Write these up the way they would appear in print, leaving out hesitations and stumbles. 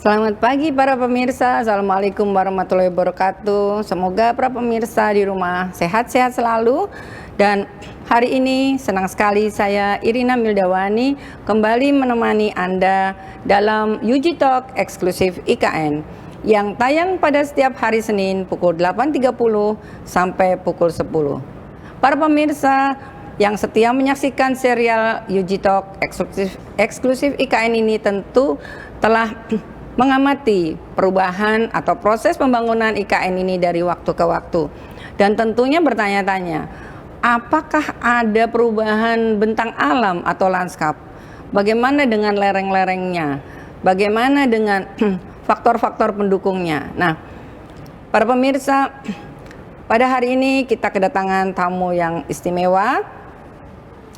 Selamat pagi para pemirsa, Assalamualaikum warahmatullahi wabarakatuh. Semoga para pemirsa di rumah sehat-sehat selalu. Dan hari ini senang sekali saya Irina Mildawani kembali menemani Anda dalam UG Talk eksklusif IKN yang tayang pada setiap hari Senin pukul 8.30 sampai pukul 10. Para pemirsa yang setia menyaksikan serial UG Talk eksklusif IKN ini tentu telah mengamati perubahan atau proses pembangunan IKN ini dari waktu ke waktu, dan tentunya bertanya-tanya, apakah ada perubahan bentang alam atau lanskap? Bagaimana dengan lereng-lerengnya? Bagaimana dengan faktor-faktor pendukungnya? Nah, para pemirsa, pada hari ini kita kedatangan tamu yang istimewa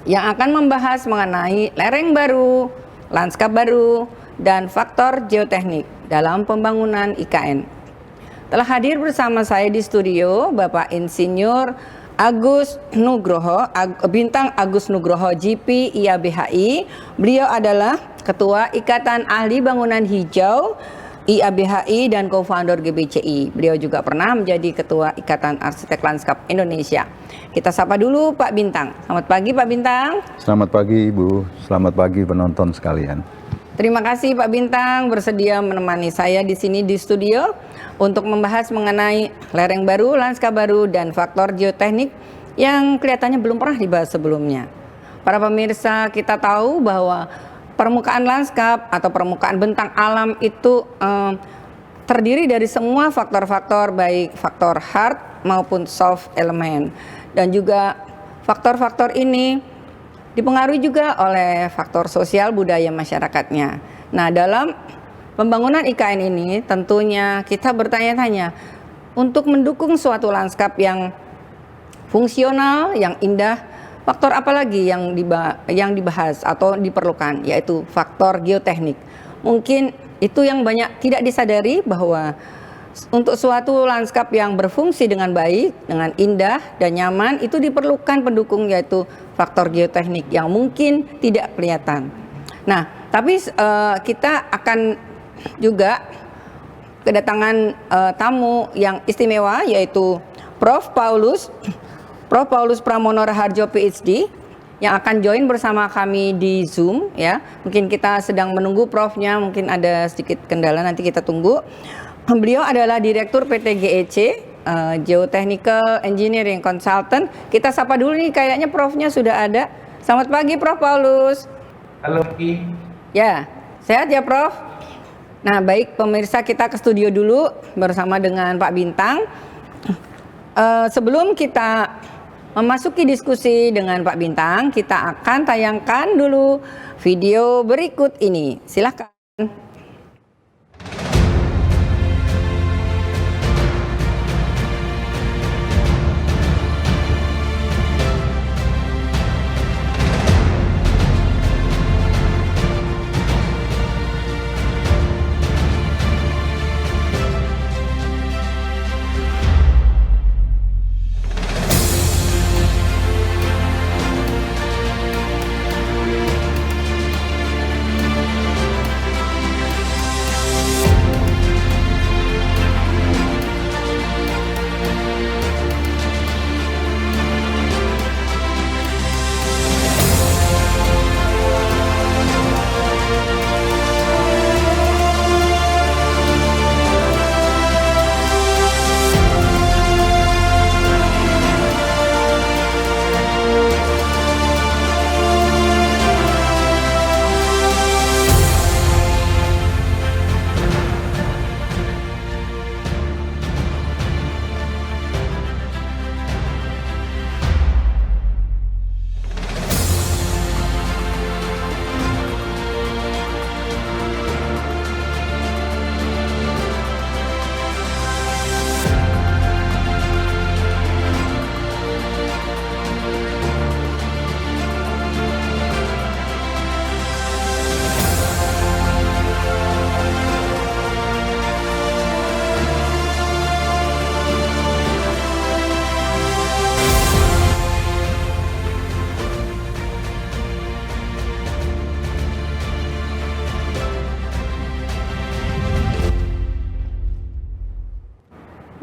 yang akan membahas mengenai lereng baru, lanskap baru, dan faktor geoteknik dalam pembangunan IKN. Telah hadir bersama saya di studio Bapak Insinyur Agus Nugroho, Bintang Agus Nugroho GP IABHI. Beliau adalah Ketua Ikatan Ahli Bangunan Hijau IABHI dan co-founder GBCI. Beliau juga pernah menjadi Ketua Ikatan Arsitek Lanskap Indonesia. Kita sapa dulu Pak Bintang. Selamat pagi Pak Bintang. Selamat pagi Ibu, selamat pagi penonton sekalian. Terima kasih Pak Bintang bersedia menemani saya di sini di studio untuk membahas mengenai lereng baru, lanskap baru, dan faktor geoteknik yang kelihatannya belum pernah dibahas sebelumnya. Para pemirsa, kita tahu bahwa permukaan lanskap atau permukaan bentang alam itu terdiri dari semua faktor-faktor, baik faktor hard maupun soft element, dan juga faktor-faktor ini dipengaruhi juga oleh faktor sosial budaya masyarakatnya. Nah, dalam pembangunan IKN ini tentunya kita bertanya-tanya untuk mendukung suatu lanskap yang fungsional, yang indah, faktor apa lagi yang dibahas atau diperlukan, yaitu faktor geoteknik. Mungkin itu yang banyak tidak disadari, bahwa untuk suatu lanskap yang berfungsi dengan baik, dengan indah dan nyaman, itu diperlukan pendukung, yaitu faktor geoteknik yang mungkin tidak kelihatan. Nah, tapi kita akan juga kedatangan tamu yang istimewa, yaitu Prof. Paulus Pramono Raharjo PhD, yang akan join bersama kami di Zoom ya. Mungkin kita sedang menunggu Profnya, mungkin ada sedikit kendala, nanti kita tunggu. Beliau adalah Direktur PT GEC, Geotechnical Engineering Consultant. Kita sapa dulu nih, kayaknya Profnya sudah ada. Selamat pagi Prof. Paulus. Halo Ki. Ya, sehat ya Prof? Nah baik pemirsa, kita ke studio dulu bersama dengan Pak Bintang. Sebelum kita memasuki diskusi dengan Pak Bintang, kita akan tayangkan dulu video berikut ini. Silakan.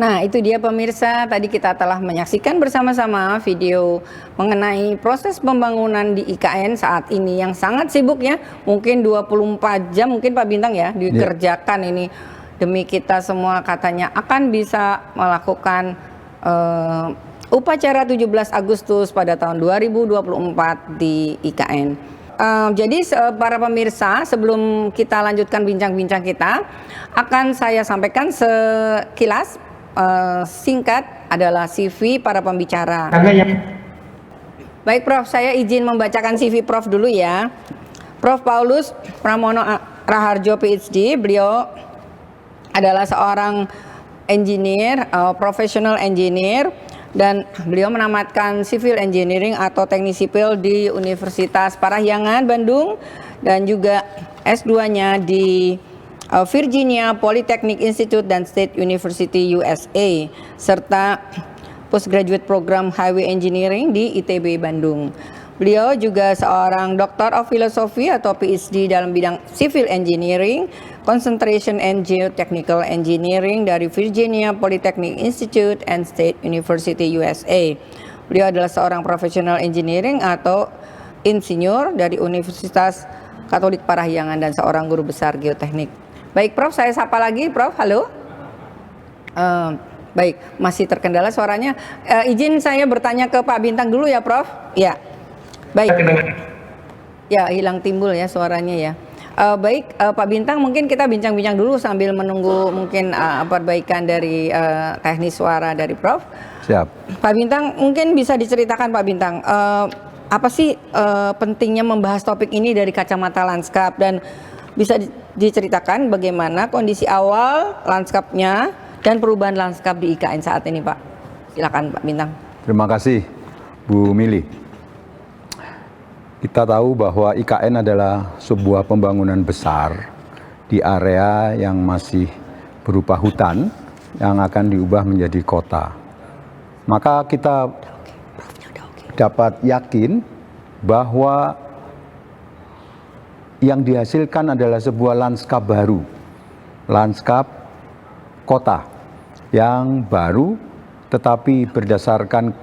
Nah, itu dia pemirsa, tadi kita telah menyaksikan bersama-sama video mengenai proses pembangunan di IKN saat ini yang sangat sibuk ya. Mungkin 24 jam mungkin Pak Bintang ya dikerjakan ini demi kita semua, katanya akan bisa melakukan upacara 17 Agustus pada tahun 2024 di IKN. Jadi para pemirsa, sebelum kita lanjutkan bincang-bincang kita, akan saya sampaikan sekilas singkat adalah CV para pembicara. Baik Prof, saya izin membacakan CV Prof dulu ya. Prof Paulus Pramono Raharjo PhD, beliau adalah seorang engineer, professional engineer, dan beliau menamatkan civil engineering atau teknik sipil di Universitas Parahyangan Bandung dan juga S2-nya di Virginia Polytechnic Institute dan State University USA, serta postgraduate program Highway Engineering di ITB Bandung. Beliau juga seorang Doctor of Philosophy atau PhD dalam bidang Civil Engineering, Concentration and Geotechnical Engineering dari Virginia Polytechnic Institute and State University USA. Beliau adalah seorang Professional Engineering atau insinyur dari Universitas Katolik Parahyangan dan seorang guru besar geoteknik. Baik Prof, saya sapa lagi Prof, halo. Baik, masih terkendala suaranya. Izin saya bertanya ke Pak Bintang dulu ya Prof. Ya, baik. Ya, hilang timbul ya suaranya ya. Baik, Pak Bintang, mungkin kita bincang-bincang dulu sambil menunggu mungkin perbaikan dari teknis suara dari Prof. Siap. Pak Bintang, mungkin bisa diceritakan Pak Bintang, apa sih pentingnya membahas topik ini dari kacamata lanskap, dan bisa diceritakan bagaimana kondisi awal lanskapnya dan perubahan lanskap di IKN saat ini, Pak. Silakan Pak Bintang. Terima kasih Bu Mili. Kita tahu bahwa IKN adalah sebuah pembangunan besar di area yang masih berupa hutan yang akan diubah menjadi kota. Maka kita dapat yakin bahwa yang dihasilkan adalah sebuah lanskap baru, lanskap kota yang baru, tetapi berdasarkan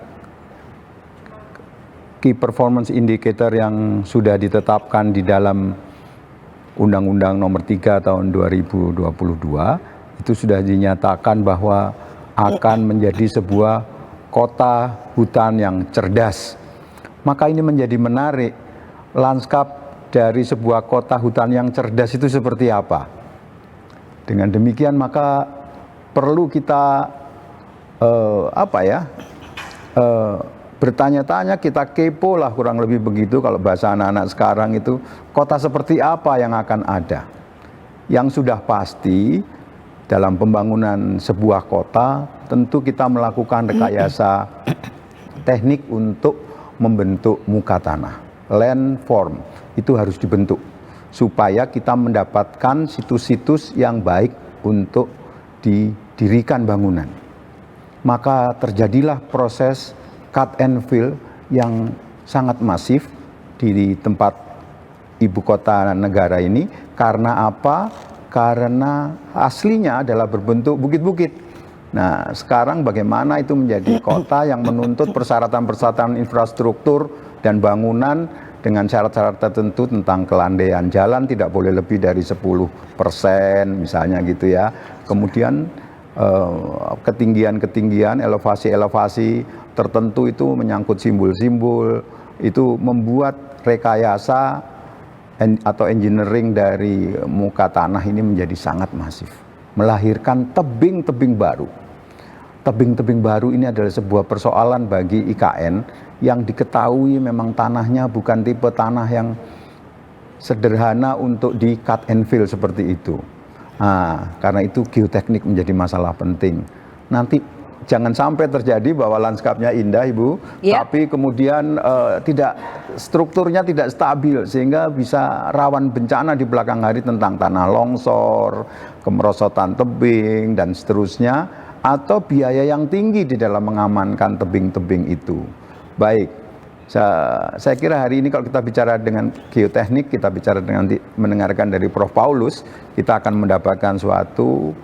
key performance indicator yang sudah ditetapkan di dalam Undang-Undang Nomor 3 Tahun 2022, itu sudah dinyatakan bahwa akan menjadi sebuah kota hutan yang cerdas. Maka ini menjadi menarik, lanskap dari sebuah kota hutan yang cerdas itu seperti apa. Dengan demikian maka perlu kita bertanya-tanya, kita kepo lah kurang lebih begitu kalau bahasa anak-anak sekarang itu, kota seperti apa yang akan ada. Yang sudah pasti dalam pembangunan sebuah kota tentu kita melakukan rekayasa teknik untuk membentuk muka tanah, landform. Itu harus dibentuk supaya kita mendapatkan situs-situs yang baik untuk didirikan bangunan. Maka terjadilah proses cut and fill yang sangat masif di tempat ibu kota negara ini. Karena apa? Karena aslinya adalah berbentuk bukit-bukit. Nah, sekarang bagaimana itu menjadi kota yang menuntut persyaratan-persyaratan infrastruktur dan bangunan dengan syarat-syarat tertentu tentang kelandaian jalan tidak boleh lebih dari 10% misalnya gitu ya. Kemudian ketinggian-ketinggian, elevasi-elevasi tertentu itu menyangkut simbol-simbol, itu membuat rekayasa atau engineering dari muka tanah ini menjadi sangat masif, melahirkan tebing-tebing baru. Tebing-tebing baru ini adalah sebuah persoalan bagi IKN yang diketahui memang tanahnya bukan tipe tanah yang sederhana untuk di cut and fill seperti itu. Nah, karena itu geoteknik menjadi masalah penting. Nanti jangan sampai terjadi bahwa lanskapnya indah, Ibu, tapi kemudian strukturnya tidak stabil sehingga bisa rawan bencana di belakang hari tentang tanah longsor, kemerosotan tebing dan seterusnya, atau biaya yang tinggi di dalam mengamankan tebing-tebing itu. Baik, saya kira hari ini kalau kita bicara dengan geoteknik, kita bicara dengan mendengarkan dari Prof. Paulus, kita akan mendapatkan suatu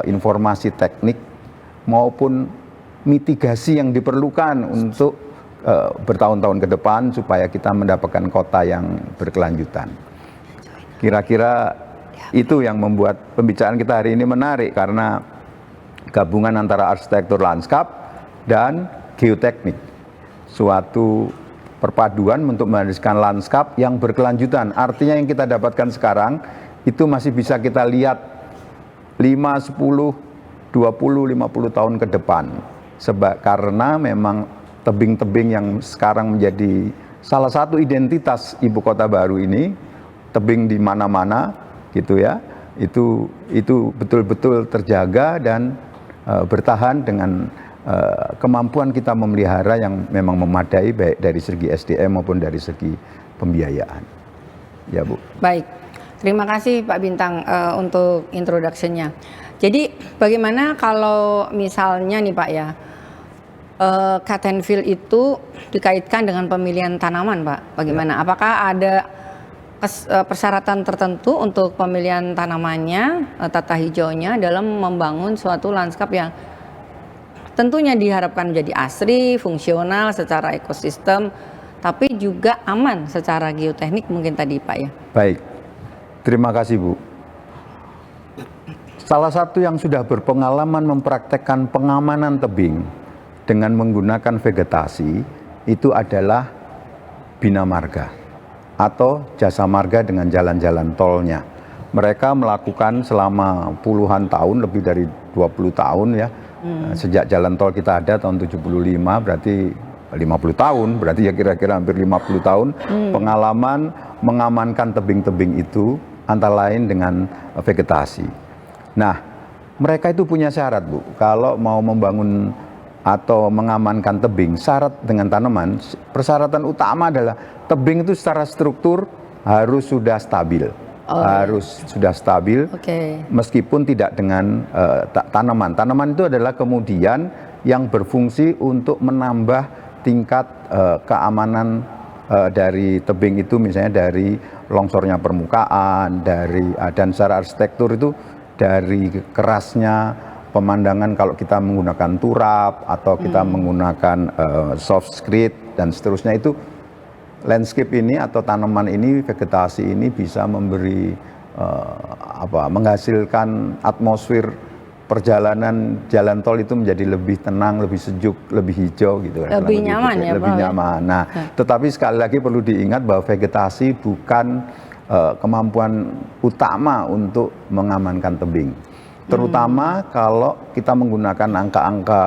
informasi teknik maupun mitigasi yang diperlukan untuk bertahun-tahun ke depan supaya kita mendapatkan kota yang berkelanjutan. Kira-kira itu yang membuat pembicaraan kita hari ini menarik, karena gabungan antara arsitektur lanskap dan geoteknik. Suatu perpaduan untuk menghasilkan lanskap yang berkelanjutan. Artinya yang kita dapatkan sekarang itu masih bisa kita lihat 5, 10, 20, 50 tahun ke depan. Karena memang tebing-tebing yang sekarang menjadi salah satu identitas ibu kota baru ini, tebing di mana-mana gitu ya, itu betul-betul terjaga dan bertahan dengan kemampuan kita memelihara yang memang memadai, baik dari segi SDM maupun dari segi pembiayaan. Ya Bu. Baik, terima kasih Pak Bintang untuk introduction-nya. Jadi bagaimana kalau misalnya nih Pak ya, cut and fill itu dikaitkan dengan pemilihan tanaman Pak, bagaimana? Apakah ada persyaratan tertentu untuk pemilihan tanamannya, tata hijaunya dalam membangun suatu lanskap yang tentunya diharapkan menjadi asri, fungsional secara ekosistem, tapi juga aman secara geoteknik mungkin tadi Pak ya? Baik, terima kasih Bu. Salah satu yang sudah berpengalaman mempraktekkan pengamanan tebing dengan menggunakan vegetasi itu adalah Bina Marga atau Jasa Marga dengan jalan-jalan tolnya. Mereka melakukan selama puluhan tahun, lebih dari 20 tahun ya. Sejak jalan tol kita ada tahun 75, berarti 50 tahun, berarti ya kira-kira hampir 50 tahun pengalaman mengamankan tebing-tebing itu antara lain dengan vegetasi. Nah, mereka itu punya syarat Bu, kalau mau membangun atau mengamankan tebing, syarat dengan tanaman, persyaratan utama adalah tebing itu secara struktur harus sudah stabil. Harus sudah stabil, meskipun tidak dengan tanaman. Tanaman itu adalah kemudian yang berfungsi untuk menambah tingkat keamanan dari tebing itu, misalnya dari longsornya permukaan, dan secara arsitektur itu dari kerasnya pemandangan kalau kita menggunakan turap atau kita menggunakan soft screed dan seterusnya, itu landscape ini atau tanaman ini, vegetasi ini bisa memberi menghasilkan atmosfer perjalanan jalan tol itu menjadi lebih tenang, lebih sejuk, lebih hijau gitu. Lebih nyaman ya, lebih nyaman. Nah, tetapi sekali lagi perlu diingat bahwa vegetasi bukan kemampuan utama untuk mengamankan tebing. Terutama kalau kita menggunakan angka-angka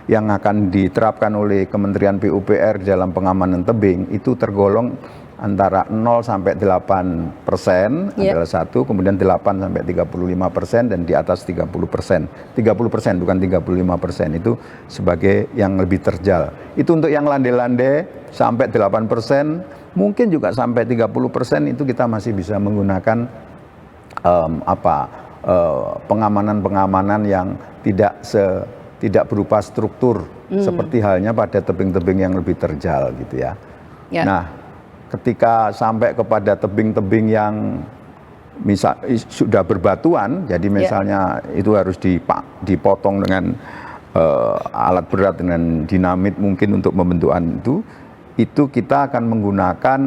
yang akan diterapkan oleh Kementerian PUPR dalam pengamanan tebing, itu tergolong antara 0 sampai 8% adalah satu, kemudian 8 sampai 35% dan di atas 30%. 30% bukan 35%, itu sebagai yang lebih terjal. Itu untuk yang landai-landai sampai 8%, mungkin juga sampai 30% itu kita masih bisa menggunakan pengamanan-pengamanan yang tidak berupa struktur seperti halnya pada tebing-tebing yang lebih terjal gitu ya. Nah, ketika sampai kepada tebing-tebing yang sudah berbatuan, jadi misalnya itu harus dipotong dengan alat berat, dengan dinamit mungkin untuk pembentukan itu kita akan menggunakan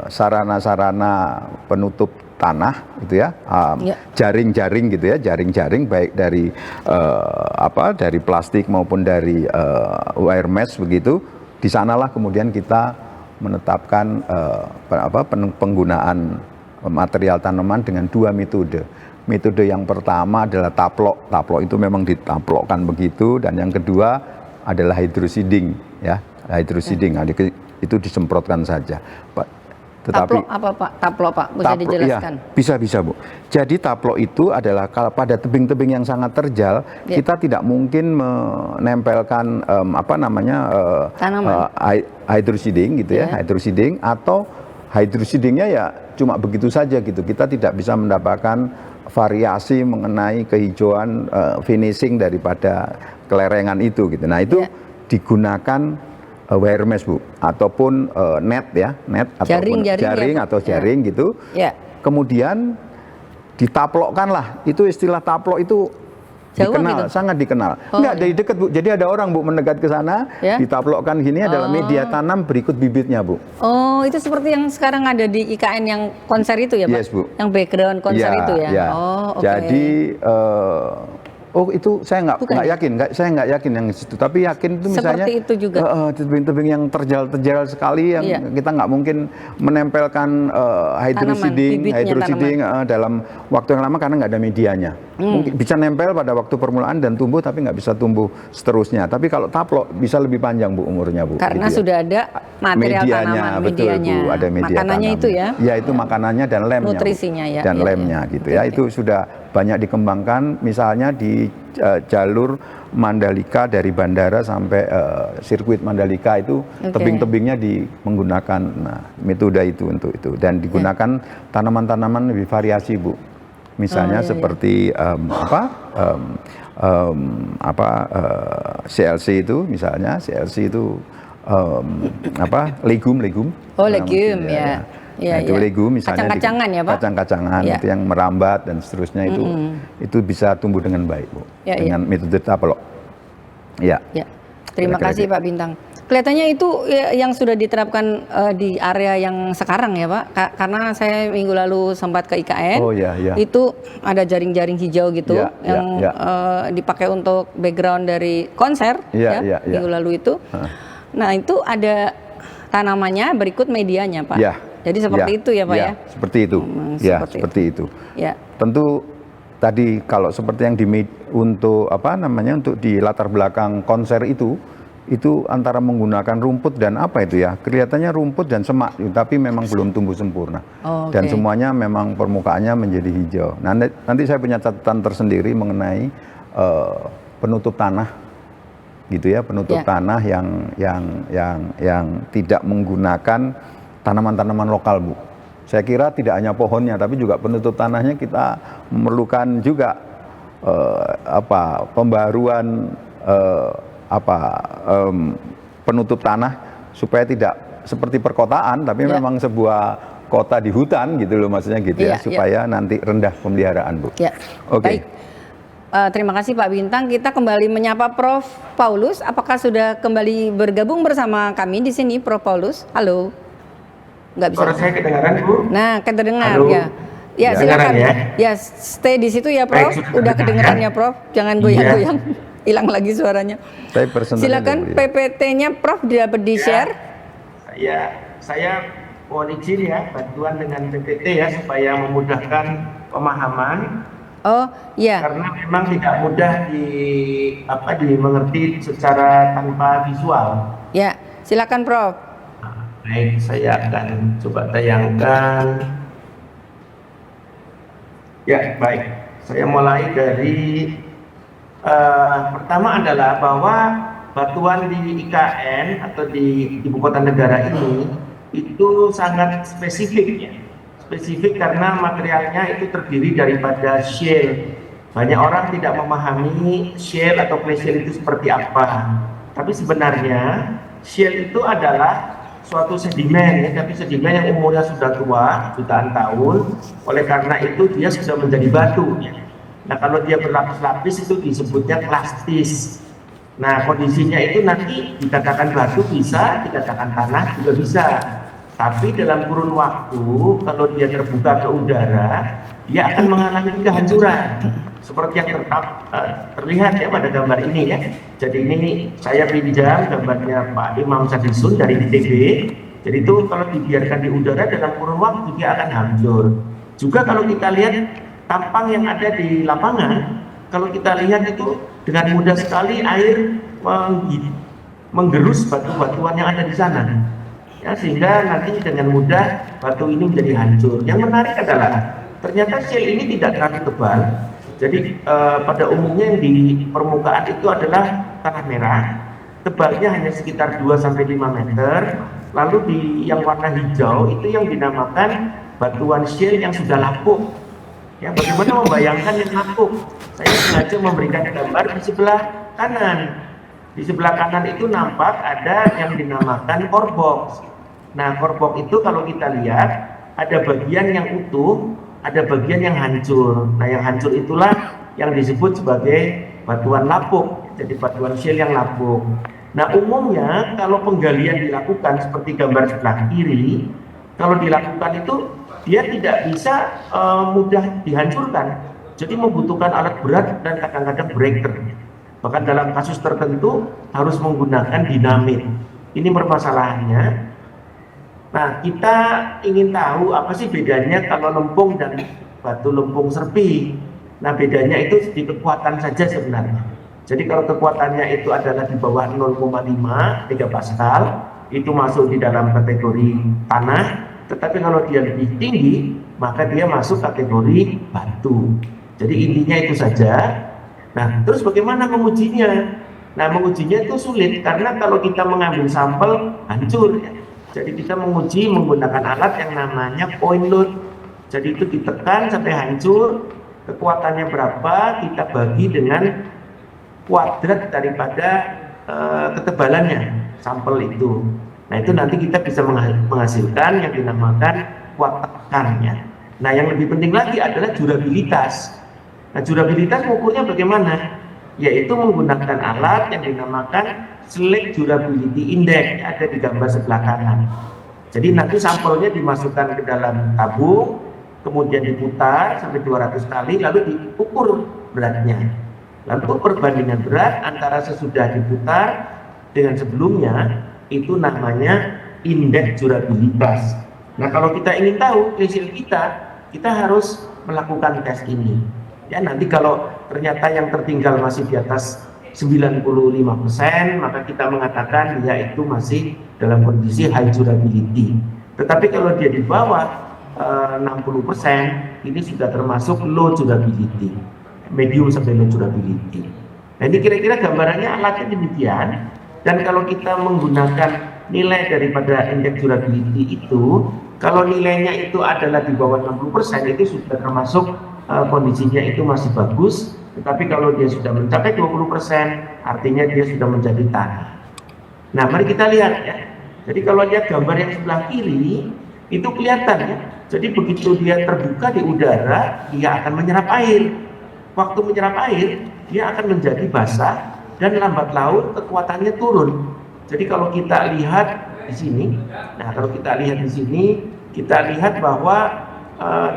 sarana-sarana penutup tanah gitu ya, jaring-jaring gitu ya, jaring-jaring baik dari dari plastik maupun dari wire mesh begitu. Di sanalah kemudian kita menetapkan penggunaan material tanaman dengan dua metode. Metode yang pertama adalah taplok. Taplok itu memang ditaplokkan begitu, dan yang kedua adalah hydroseeding ya. Hydroseeding itu disemprotkan saja. Tetapi taplok apa Pak? Taplok Pak, bisa dijelaskan? Ya, bisa Bu. Jadi taplok itu adalah kalau pada tebing-tebing yang sangat terjal, kita tidak mungkin menempelkan hydroseeding gitu ya, hydroseeding, atau hydroseedingnya ya cuma begitu saja gitu. Kita tidak bisa mendapatkan variasi mengenai kehijauan finishing daripada kelerengan itu gitu. Nah, itu digunakan wire mesh Bu, ataupun net ya, net ataupun jaring gitu. Kemudian ditaplokkan lah, itu istilah taplok itu Jawa dikenal, gitu? sangat dikenal. Oh, Enggak, dari dekat Bu. Jadi ada orang Bu mendekat ke sana, Ya? ditaplokkan gini adalah media tanam berikut bibitnya Bu. Oh, itu seperti yang sekarang ada di IKN yang konser itu ya Pak? Yes, Bu. Yang background konser Iya, itu ya? iya. Oh, oke. Jadi oh itu saya Bukan nggak ya? yakin, saya nggak yakin yang di situ. Tapi yakin itu misalnya Seperti itu juga. tebing-tebing yang terjal-terjal sekali yang Iya. kita nggak mungkin menempelkan bibitnya hydroseeding dalam waktu yang lama karena nggak ada medianya. Mungkin bisa nempel pada waktu permulaan dan tumbuh tapi nggak bisa tumbuh seterusnya. Tapi kalau taplok bisa lebih panjang Bu umurnya Bu. Karena gitu ya. sudah ada material Medianya, tanaman, betul, medianya. Bu, ada media Makanannya tanam. itu ya? Ya itu makanannya dan lemnya. Bu. Nutrisinya ya, Dan ya, lemnya ya. gitu ya. Oke. Itu sudah banyak dikembangkan misalnya di jalur Mandalika dari bandara sampai sirkuit Mandalika itu tebing-tebingnya menggunakan metode itu untuk itu dan digunakan tanaman-tanaman lebih variasi Bu. Misalnya seperti CLC itu misalnya CLC itu legum. Oh, legum ya. Nah, itu legum misalnya Kacang-kacangan ya Pak? kacang-kacangan Ya. itu yang merambat dan seterusnya itu bisa tumbuh dengan baik Bu Ya, dengan metode taplok. Ya. Ya. Terima Kira-kira kasih gitu. Pak Bintang. Kelihatannya itu yang sudah diterapkan di area yang sekarang ya Pak. Karena saya minggu lalu sempat ke IKN. Oh, ya, ya. Itu ada jaring-jaring hijau gitu Ya, ya, yang ya. dipakai untuk background dari konser Ya, ya, ya. minggu lalu itu. Nah, itu ada tanamannya berikut medianya Pak. Ya. Jadi seperti itu ya Pak ya. Seperti itu. Ya, seperti itu. Ya. Tentu tadi kalau seperti yang untuk untuk di latar belakang konser itu antara menggunakan rumput dan apa itu ya kelihatannya rumput dan semak tapi memang belum tumbuh sempurna dan semuanya memang permukaannya menjadi hijau. Nah, nanti saya punya catatan tersendiri mengenai penutup tanah gitu ya penutup tanah yang tidak menggunakan tanaman-tanaman lokal Bu. Saya kira tidak hanya pohonnya tapi juga penutup tanahnya kita memerlukan juga pembaruan penutup tanah supaya tidak seperti perkotaan tapi memang sebuah kota di hutan gitu loh maksudnya gitu ya supaya nanti rendah pemeliharaan Bu. Ya. Oke. Baik. Terima kasih Pak Bintang. Kita kembali menyapa Prof. Paulus. Apakah sudah kembali bergabung bersama kami di sini Prof. Paulus? Halo. Nggak bisa. Suara saya kedengaran Bu? Nah, kedengar Halo. ya. Ya, Ya. silakan. Ya? Ya, stay di situ ya, Prof. Baik, sudah Udah kedengeran kedengaran. ya, Prof. Jangan goyang-goyang. Hilang lagi suaranya. Saya personalnya Silakan dulu ya. PPT-nya Prof dapat di-share. Saya mohon izin ya bantuan dengan PPT ya supaya memudahkan pemahaman Oh, ya. karena memang tidak mudah dimengerti secara tanpa visual. Ya, silakan Prof. Baik, saya akan coba tayangkan. Ya, baik. Saya mulai dari pertama adalah bahwa batuan di IKN atau di ibu kota negara ini itu sangat spesifik ya. Spesifik karena materialnya itu terdiri daripada shale. Banyak orang tidak memahami shale atau clay shale itu seperti apa. Tapi sebenarnya shale itu adalah suatu sedimen ya, tapi sedimen yang umurnya sudah tua, jutaan tahun. Oleh karena itu dia sudah menjadi batu ya. Nah, kalau dia berlapis-lapis itu disebutnya klastis. Nah, kondisinya itu nanti dikatakan batu bisa, dikatakan tanah juga bisa. Tapi dalam kurun waktu, kalau dia terbuka ke udara, dia akan mengalami kehancuran. Seperti yang terlihat ya pada gambar ini ya. Jadi ini saya pinjam gambarnya Pak Imam Sadisun dari ITB. Jadi itu kalau dibiarkan di udara dalam kurun waktu dia akan hancur. Juga kalau kita lihat tampang yang ada di lapangan, kalau kita lihat itu dengan mudah sekali air menggerus batu-batuan yang ada di sana. Ya, sehingga nanti dengan mudah batu ini menjadi hancur. Yang menarik adalah ternyata shale ini tidak terlalu tebal. Jadi pada umumnya yang di permukaan itu adalah tanah merah. Tebalnya hanya sekitar 2-5 meter. Lalu di yang warna hijau itu yang dinamakan batuan shale yang sudah lapuk. Ya, bagaimana membayangkan yang lapuk? Saya sengaja memberikan gambar di sebelah kanan. Di sebelah kanan itu nampak ada yang dinamakan core box. Nah, core box itu kalau kita lihat ada bagian yang utuh, ada bagian yang hancur. Nah, yang hancur itulah yang disebut sebagai batuan lapuk, jadi batuan shale yang lapuk. Nah, umumnya kalau penggalian dilakukan seperti gambar sebelah kiri, kalau dilakukan itu dia tidak bisa mudah dihancurkan. Jadi membutuhkan alat berat dan kadang-kadang breaker. Bahkan dalam kasus tertentu harus menggunakan dinamit. Ini permasalahannya. Nah, kita ingin tahu apa sih bedanya kalau lempung dan batu lempung serpi. Nah, bedanya itu di kekuatan saja sebenarnya. Jadi kalau kekuatannya itu adalah di bawah 0,5 3 Pascal, itu masuk di dalam kategori tanah. Tetapi kalau dia lebih tinggi, maka dia masuk kategori batu. Jadi intinya itu saja. Nah, terus bagaimana mengujinya? Nah, mengujinya itu sulit karena kalau kita mengambil sampel hancur ya. Jadi kita menguji menggunakan alat yang namanya point load. Jadi itu ditekan sampai hancur, kekuatannya berapa, kita bagi dengan kuadrat daripada ketebalannya sampel itu. Nah, itu nanti kita bisa menghasilkan yang dinamakan kuat tekannya. Nah, yang lebih penting lagi adalah durabilitas. Nah, durabilitas mengukurnya bagaimana? Yaitu menggunakan alat yang dinamakan Select Durability Index, ada di gambar sebelah kanan. Jadi nanti sampelnya dimasukkan ke dalam tabung, kemudian diputar sampai 200 kali, lalu diukur beratnya. Lalu perbandingan berat antara sesudah diputar dengan sebelumnya itu namanya indeks durabilitas. Nah, kalau kita ingin tahu hasil kita harus melakukan tes ini. Ya, nanti kalau ternyata yang tertinggal masih di atas 95%, maka kita mengatakan dia itu masih dalam kondisi high durability. Tetapi kalau dia di bawah 60%, ini sudah termasuk low durability. Medium sampai low durability. Nah, ini kira-kira gambarannya alatnya demikian. Dan kalau kita menggunakan nilai daripada indeks durability itu, kalau nilainya itu adalah di bawah 60%, itu sudah termasuk kondisinya itu masih bagus. Tetapi kalau dia sudah mencapai 20%, artinya dia sudah menjadi tanah. Nah, mari kita lihat ya. Jadi kalau lihat gambar yang sebelah kiri, itu kelihatan ya. Jadi begitu dia terbuka di udara, dia akan menyerap air. Waktu menyerap air, dia akan menjadi basah dan lambat laun kekuatannya turun. Jadi kalau kita lihat di sini, nah kalau kita lihat di sini, kita lihat bahwa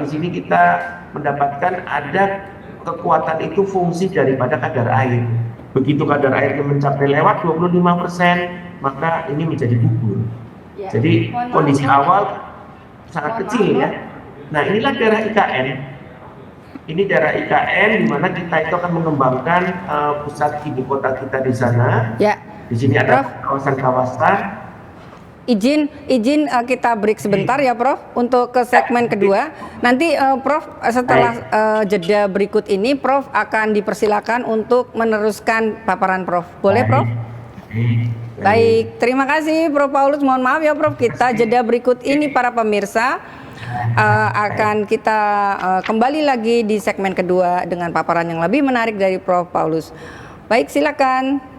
di sini kita mendapatkan ada kekuatan itu fungsi daripada kadar air. Begitu kadar airnya mencapai lewat 25%, maka ini menjadi gugur. Ya. Jadi kondisi awal sangat kecil ya. Nah, inilah daerah IKN. Ini daerah IKN di mana kita itu akan mengembangkan pusat ibu kota kita di sana. Ya. Di sini ada kawasan-kawasan. Izin kita break sebentar ya, Prof, untuk ke segmen kedua. Nanti Prof setelah jeda berikut ini, Prof akan dipersilakan untuk meneruskan paparan Prof. Boleh, Prof? Baik, terima kasih Prof Paulus. Mohon maaf ya, Prof, kita jeda berikut ini para pemirsa. Akan kita kembali lagi di segmen kedua dengan paparan yang lebih menarik dari Prof Paulus. Baik, silakan.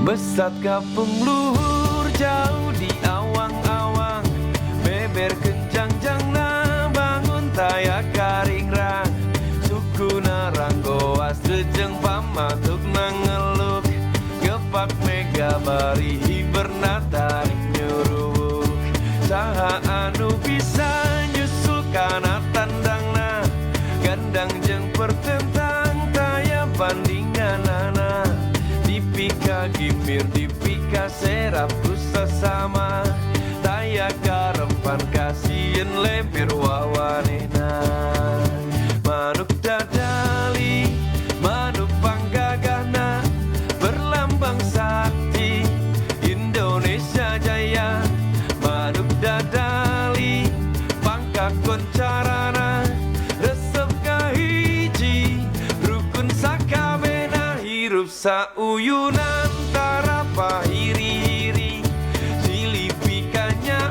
Besat kapung luhur jauh di awang-awang, beber kencang jangna bangun taya karingrang, suku naranggoas rejeng pamatuk nangeluk, gepak mega bari hibernata nyuruk, saha anu bisa nyusul kana tandangna, gandang jeng pertentang taya bandinganana. Dipika gimir, dipika serap kusa sama, taya karempan kasien lempir wawanena. Manuk dadali, manuk panggagana, berlambang sa uyunan tarapa hiri-hiri silipikanya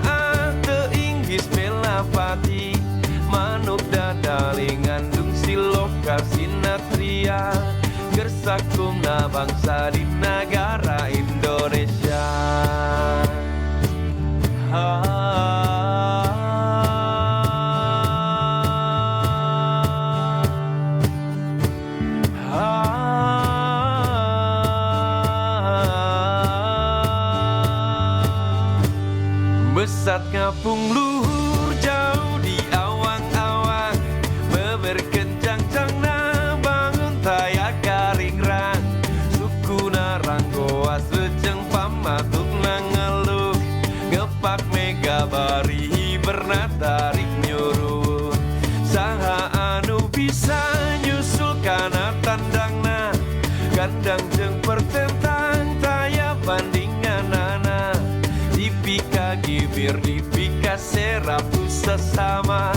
teinggis melapati manuk dadali ngandung siloka sinatria gersakumna bangsa di negara Indonesia. Besat ngapung luhur jauh di awang-awang beber kencang cangna bangun taya karingrang suku narang goa seceng pamatuk nangeluk gepak mega bari bernatarik nyuruh saha anu bisa nyusul kana tandangna gandang jeung pertentang taya bandingan anak dipika gibir dipika serapu sesama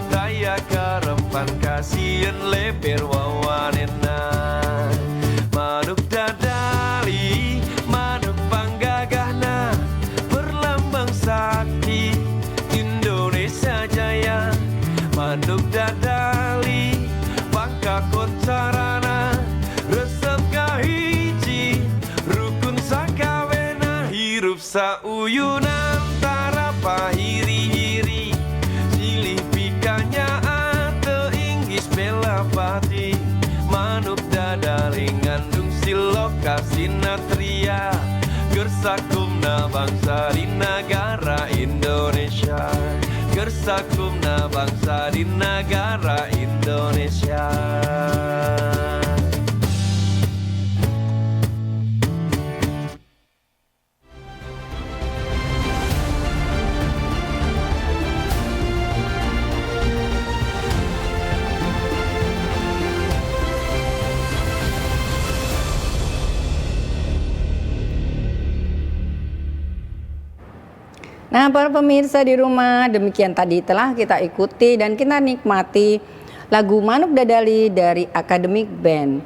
taya karempan kasieun leber wawanena manuk dadali manuk panggagahna berlambang sakti Indonesia Jaya manuk dadali pangka koncarana resep kahiji rukun sakawena hirup sauyunan tarapa hiri-hiri silih pikanya teinggis belapati manuk dadali ngandung siloka sinatria gersakumna bangsa di negara Indonesia gersakumna bangsa di negara Indonesia. Nah, para pemirsa di rumah, demikian tadi telah kita ikuti dan kita nikmati lagu Manuk Dadali dari Academic Band.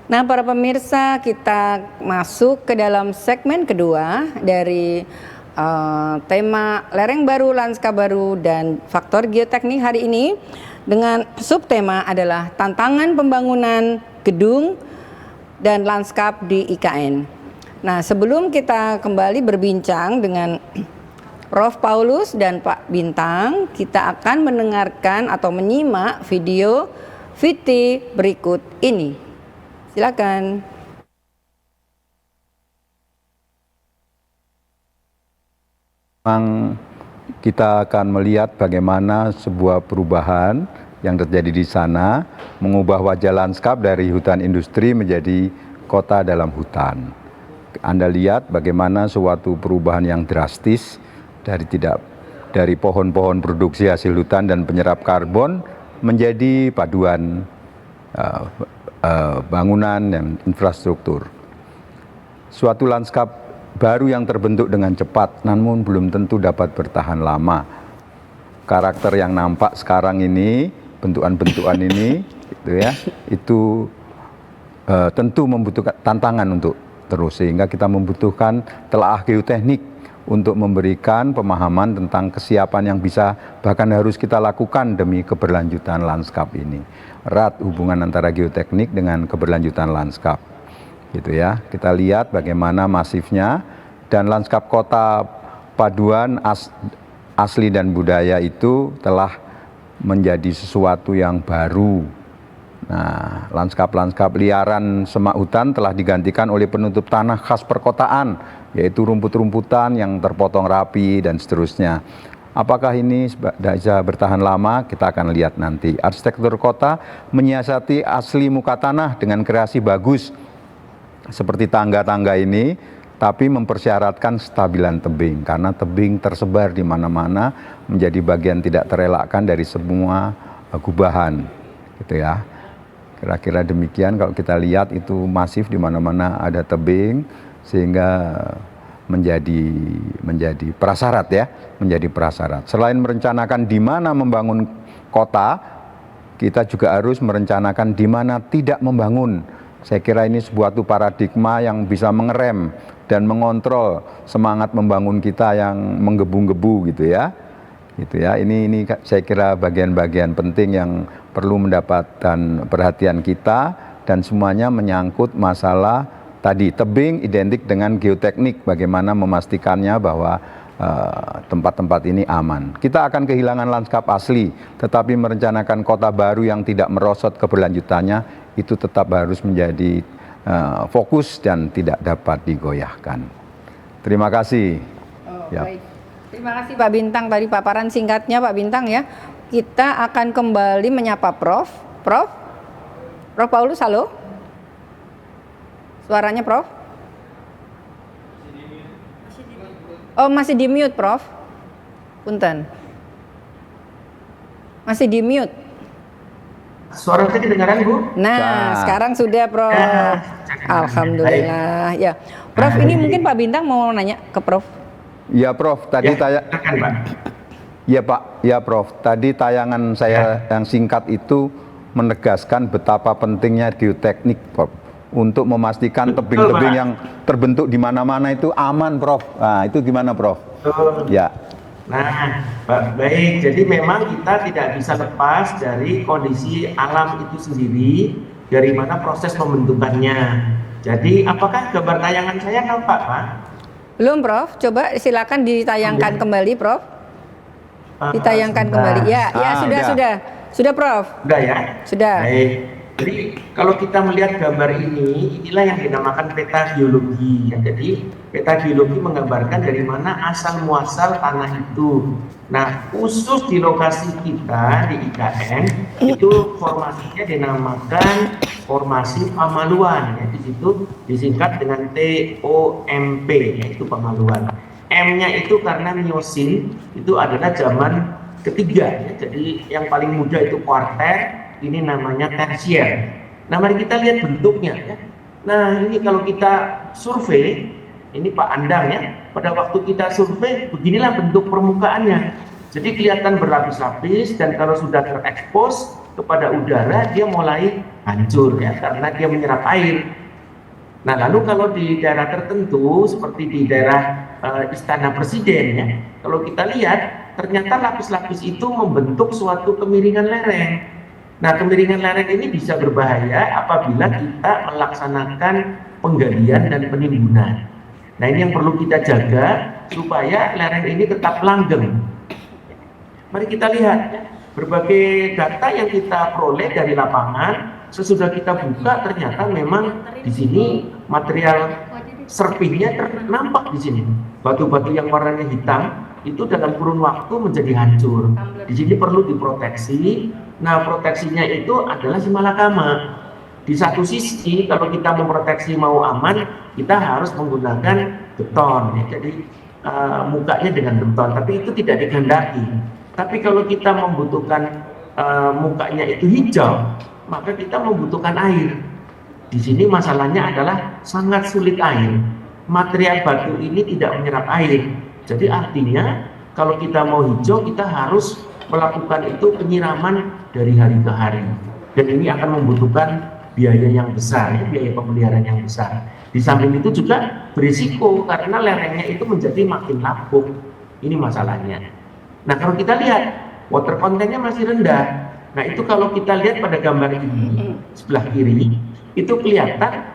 Nah, para pemirsa, kita masuk ke dalam segmen kedua dari tema lereng baru, lanskap baru, dan faktor geoteknik hari ini dengan subtema adalah tantangan pembangunan gedung dan lanskap di IKN. Nah, sebelum kita kembali berbincang dengan Prof. Paulus dan Pak Bintang, kita akan mendengarkan atau menyimak video VT berikut ini. Silakan. Memang kita akan melihat bagaimana sebuah perubahan yang terjadi di sana mengubah wajah lanskap dari hutan industri menjadi kota dalam hutan. Anda lihat bagaimana suatu perubahan yang drastis dari pohon-pohon produksi hasil hutan dan penyerap karbon menjadi paduan bangunan dan infrastruktur. Suatu lanskap baru yang terbentuk dengan cepat, namun belum tentu dapat bertahan lama. Karakter yang nampak sekarang ini, bentukan-bentukan ini, itu tentu membutuhkan tantangan untuk terus, sehingga kita membutuhkan telaah geoteknik untuk memberikan pemahaman tentang kesiapan yang bisa bahkan harus kita lakukan demi keberlanjutan lanskap ini. Erat hubungan antara geoteknik dengan keberlanjutan lanskap. Gitu ya. Kita lihat bagaimana masifnya dan lanskap kota paduan asli dan budaya itu telah menjadi sesuatu yang baru. Nah, lanskap-lanskap liaran semak hutan telah digantikan oleh penutup tanah khas perkotaan, yaitu rumput-rumputan yang terpotong rapi dan seterusnya. Apakah ini bisa bertahan lama? Kita akan lihat nanti. Arsitektur kota menyiasati asli muka tanah dengan kreasi bagus, seperti tangga-tangga ini, tapi mempersyaratkan stabilan tebing, karena tebing tersebar di mana-mana menjadi bagian tidak terelakkan dari semua gubahan, gitu ya. Kira-kira demikian. Kalau kita lihat itu masif di mana-mana ada tebing, sehingga menjadi prasyarat ya, menjadi prasyarat. Selain merencanakan di mana membangun kota, kita juga harus merencanakan di mana tidak membangun, Saya kira ini sebuah paradigma yang bisa mengerem dan mengontrol semangat membangun kita yang menggebu-gebu gitu ya. Gitu ya. Ini saya kira bagian-bagian penting yang perlu mendapatkan perhatian kita, dan semuanya menyangkut masalah tadi tebing identik dengan geoteknik, bagaimana memastikannya bahwa tempat-tempat ini aman. Kita akan kehilangan lanskap asli, tetapi merencanakan kota baru yang tidak merosot keberlanjutannya itu tetap harus menjadi fokus dan tidak dapat digoyahkan. Terima kasih. Baik. Terima kasih Pak Bintang, tadi paparan singkatnya Pak Bintang ya. Kita akan kembali menyapa Prof. Prof Paulus, halo? Suaranya Prof? Oh, masih di mute Prof. Punten. Masih di mute. Suara saya kedengaran, Bu? Nah, sekarang sudah Prof. Alhamdulillah. Ya, Prof, ini mungkin Pak Bintang mau nanya ke Prof. Ya, Prof. Tadi silakan, Pak. Ya, Pak. Ya, Prof. Tadi tayangan saya yang singkat itu menegaskan betapa pentingnya geoteknik, Prof, untuk memastikan tebing-tebing yang terbentuk di mana-mana itu aman, Prof. Nah, itu gimana, Prof? Betul. Ya. Nah, baik. Jadi memang kita tidak bisa lepas dari kondisi alam itu sendiri, dari mana proses pembentukannya. Jadi, apakah gambar tayangan saya nampak, Pak? Belum, Prof. Coba silakan ditayangkan kembali, Prof. Ditayangkan kembali. Ya, sudah, Prof. Sudah ya? Sudah. Baik. Jadi kalau kita melihat gambar ini, inilah yang dinamakan peta geologi. Jadi peta geologi menggambarkan dari mana asal muasal tanah itu. Nah, khusus di lokasi kita di IKN itu formasinya dinamakan formasi Pamaluan. Ya, di situ disingkat dengan TOMP, yaitu Pamaluan. M-nya itu karena Miosin itu adalah zaman ketiga. Ya. Jadi yang paling muda itu Kuarter. Ini namanya tersier. Nah, mari kita lihat bentuknya ya. Nah, ini kalau kita survei, ini Pak Andang ya, pada waktu kita survei beginilah bentuk permukaannya. Jadi kelihatan berlapis-lapis, dan kalau sudah terekspos kepada udara dia mulai hancur ya, karena dia menyerap air. Nah, lalu kalau di daerah tertentu seperti di daerah Istana Presiden ya, kalau kita lihat ternyata lapis-lapis itu membentuk suatu kemiringan lereng. Nah, kemiringan lereng ini bisa berbahaya apabila kita melaksanakan penggalian dan penimbunan. Nah, ini yang perlu kita jaga supaya lereng ini tetap langgeng. Mari kita lihat berbagai data yang kita peroleh dari lapangan. Sesudah kita buka, ternyata memang di sini material serpingnya nampak di sini. Batu-batu yang warnanya hitam itu dalam kurun waktu menjadi hancur. Di sini perlu diproteksi. Nah, proteksinya itu adalah si malakama. Di satu sisi, kalau kita memproteksi mau aman, kita harus menggunakan beton. Ya. Jadi mukanya dengan beton, tapi itu tidak dikehendaki. Tapi kalau kita membutuhkan mukanya itu hijau, maka kita membutuhkan air. Di sini masalahnya adalah sangat sulit air. Material batu ini tidak menyerap air. Jadi artinya kalau kita mau hijau, kita harus melakukan itu penyiraman dari hari ke hari, dan ini akan membutuhkan biaya yang besar, ya, biaya pemeliharaan yang besar. Di samping itu juga berisiko karena lerengnya itu menjadi makin lapuk. Ini masalahnya. Nah, kalau kita lihat water contentnya masih rendah. Nah, itu kalau kita lihat pada gambar ini sebelah kiri itu kelihatan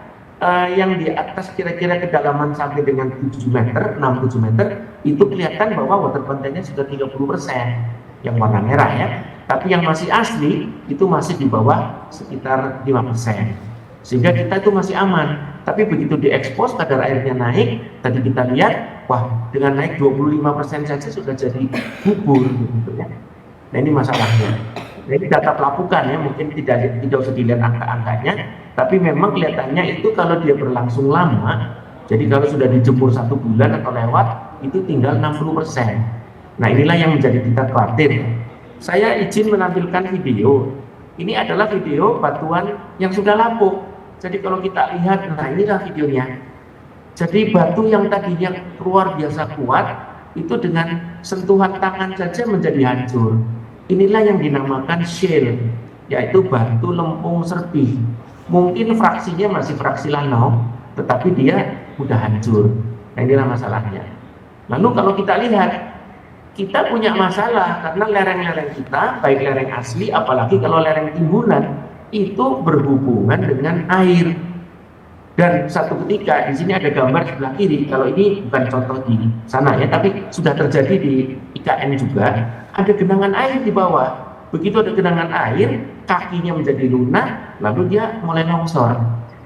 yang di atas kira-kira kedalaman sampai dengan 7 meter, 6-7 meter itu kelihatan bahwa water contentnya sudah 30%. Yang warna merah ya, tapi yang masih asli itu masih di bawah sekitar 5%, sehingga kita itu masih aman. Tapi begitu diekspos kadar airnya naik, tadi kita lihat, wah dengan naik 25% saja sudah jadi bubur gitu ya. Nah, ini masalahnya. Nah, ini data pelapukan ya, mungkin tidak usah dilihat angka-angkanya, tapi memang kelihatannya itu kalau dia berlangsung lama, jadi kalau sudah dijemur 1 bulan atau lewat, itu tinggal 60%. Nah, inilah yang menjadi kita khawatir. Saya izin menampilkan video. Ini adalah video batuan yang sudah lapuk. Jadi kalau kita lihat, nah inilah videonya. Jadi batu yang tadinya luar biasa kuat, itu dengan sentuhan tangan saja menjadi hancur. Inilah yang dinamakan shale, yaitu batu lempung serpih. mungkin fraksinya masih fraksi lanau, tetapi dia udah hancur. Nah inilah masalahnya. Lalu kalau kita lihat, kita punya masalah karena lereng-lereng kita, baik lereng asli, apalagi kalau lereng timbunan, itu berhubungan dengan air. Dan satu ketika, di sini ada gambar sebelah kiri, kalau ini bukan contoh di sana ya, tapi sudah terjadi di IKN juga, ada genangan air di bawah. Begitu ada genangan air, kakinya menjadi lunak, lalu dia mulai longsor.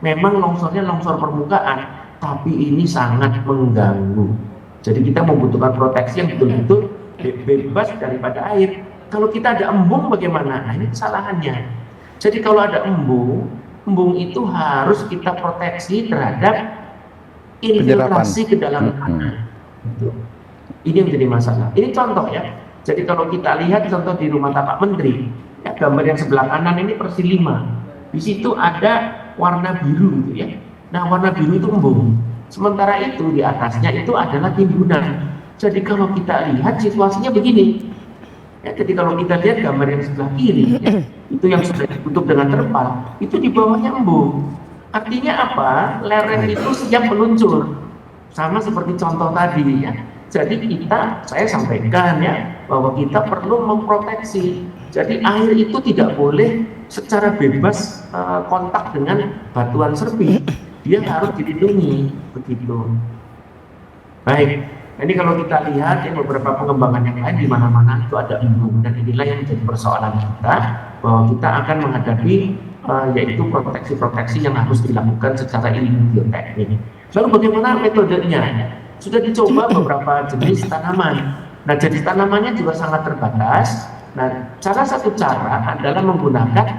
Memang longsornya longsor permukaan, tapi ini sangat mengganggu. Jadi kita membutuhkan proteksi yang betul-betul bebas daripada air. Kalau kita ada embung bagaimana? Nah ini kesalahannya. Jadi kalau ada embung itu harus kita proteksi terhadap infiltrasi ke dalam tanah. Ini yang menjadi masalah. Ini contoh ya. Jadi kalau kita lihat contoh di rumah tapak menteri, ya, gambar yang sebelah kanan ini Persil 5. Di situ ada warna biru gitu ya. Nah warna biru itu embung. Sementara itu di atasnya itu adalah timbunan. Jadi kalau kita lihat situasinya begini. Ya, jadi kalau kita lihat gambar yang sebelah kiri, ya, itu yang sudah ditutup dengan terpal, itu di bawahnya embung. Artinya apa? Lereng itu siap meluncur, sama seperti contoh tadi ya. Jadi saya sampaikan ya, bahwa kita perlu memproteksi. Jadi air itu tidak boleh secara bebas kontak dengan batuan serpih, dia harus dilindungi begitu. Baik. Ini kalau kita lihat ya, beberapa pengembangan yang lain di mana-mana itu ada embung, dan inilah yang menjadi persoalan kita, bahwa kita akan menghadapi yaitu proteksi-proteksi yang harus dilakukan secara ilmu geoteknik. Lalu bagaimana metodenya? Sudah dicoba beberapa jenis tanaman. Nah jenis tanamannya juga sangat terbatas. Nah salah satu cara adalah menggunakan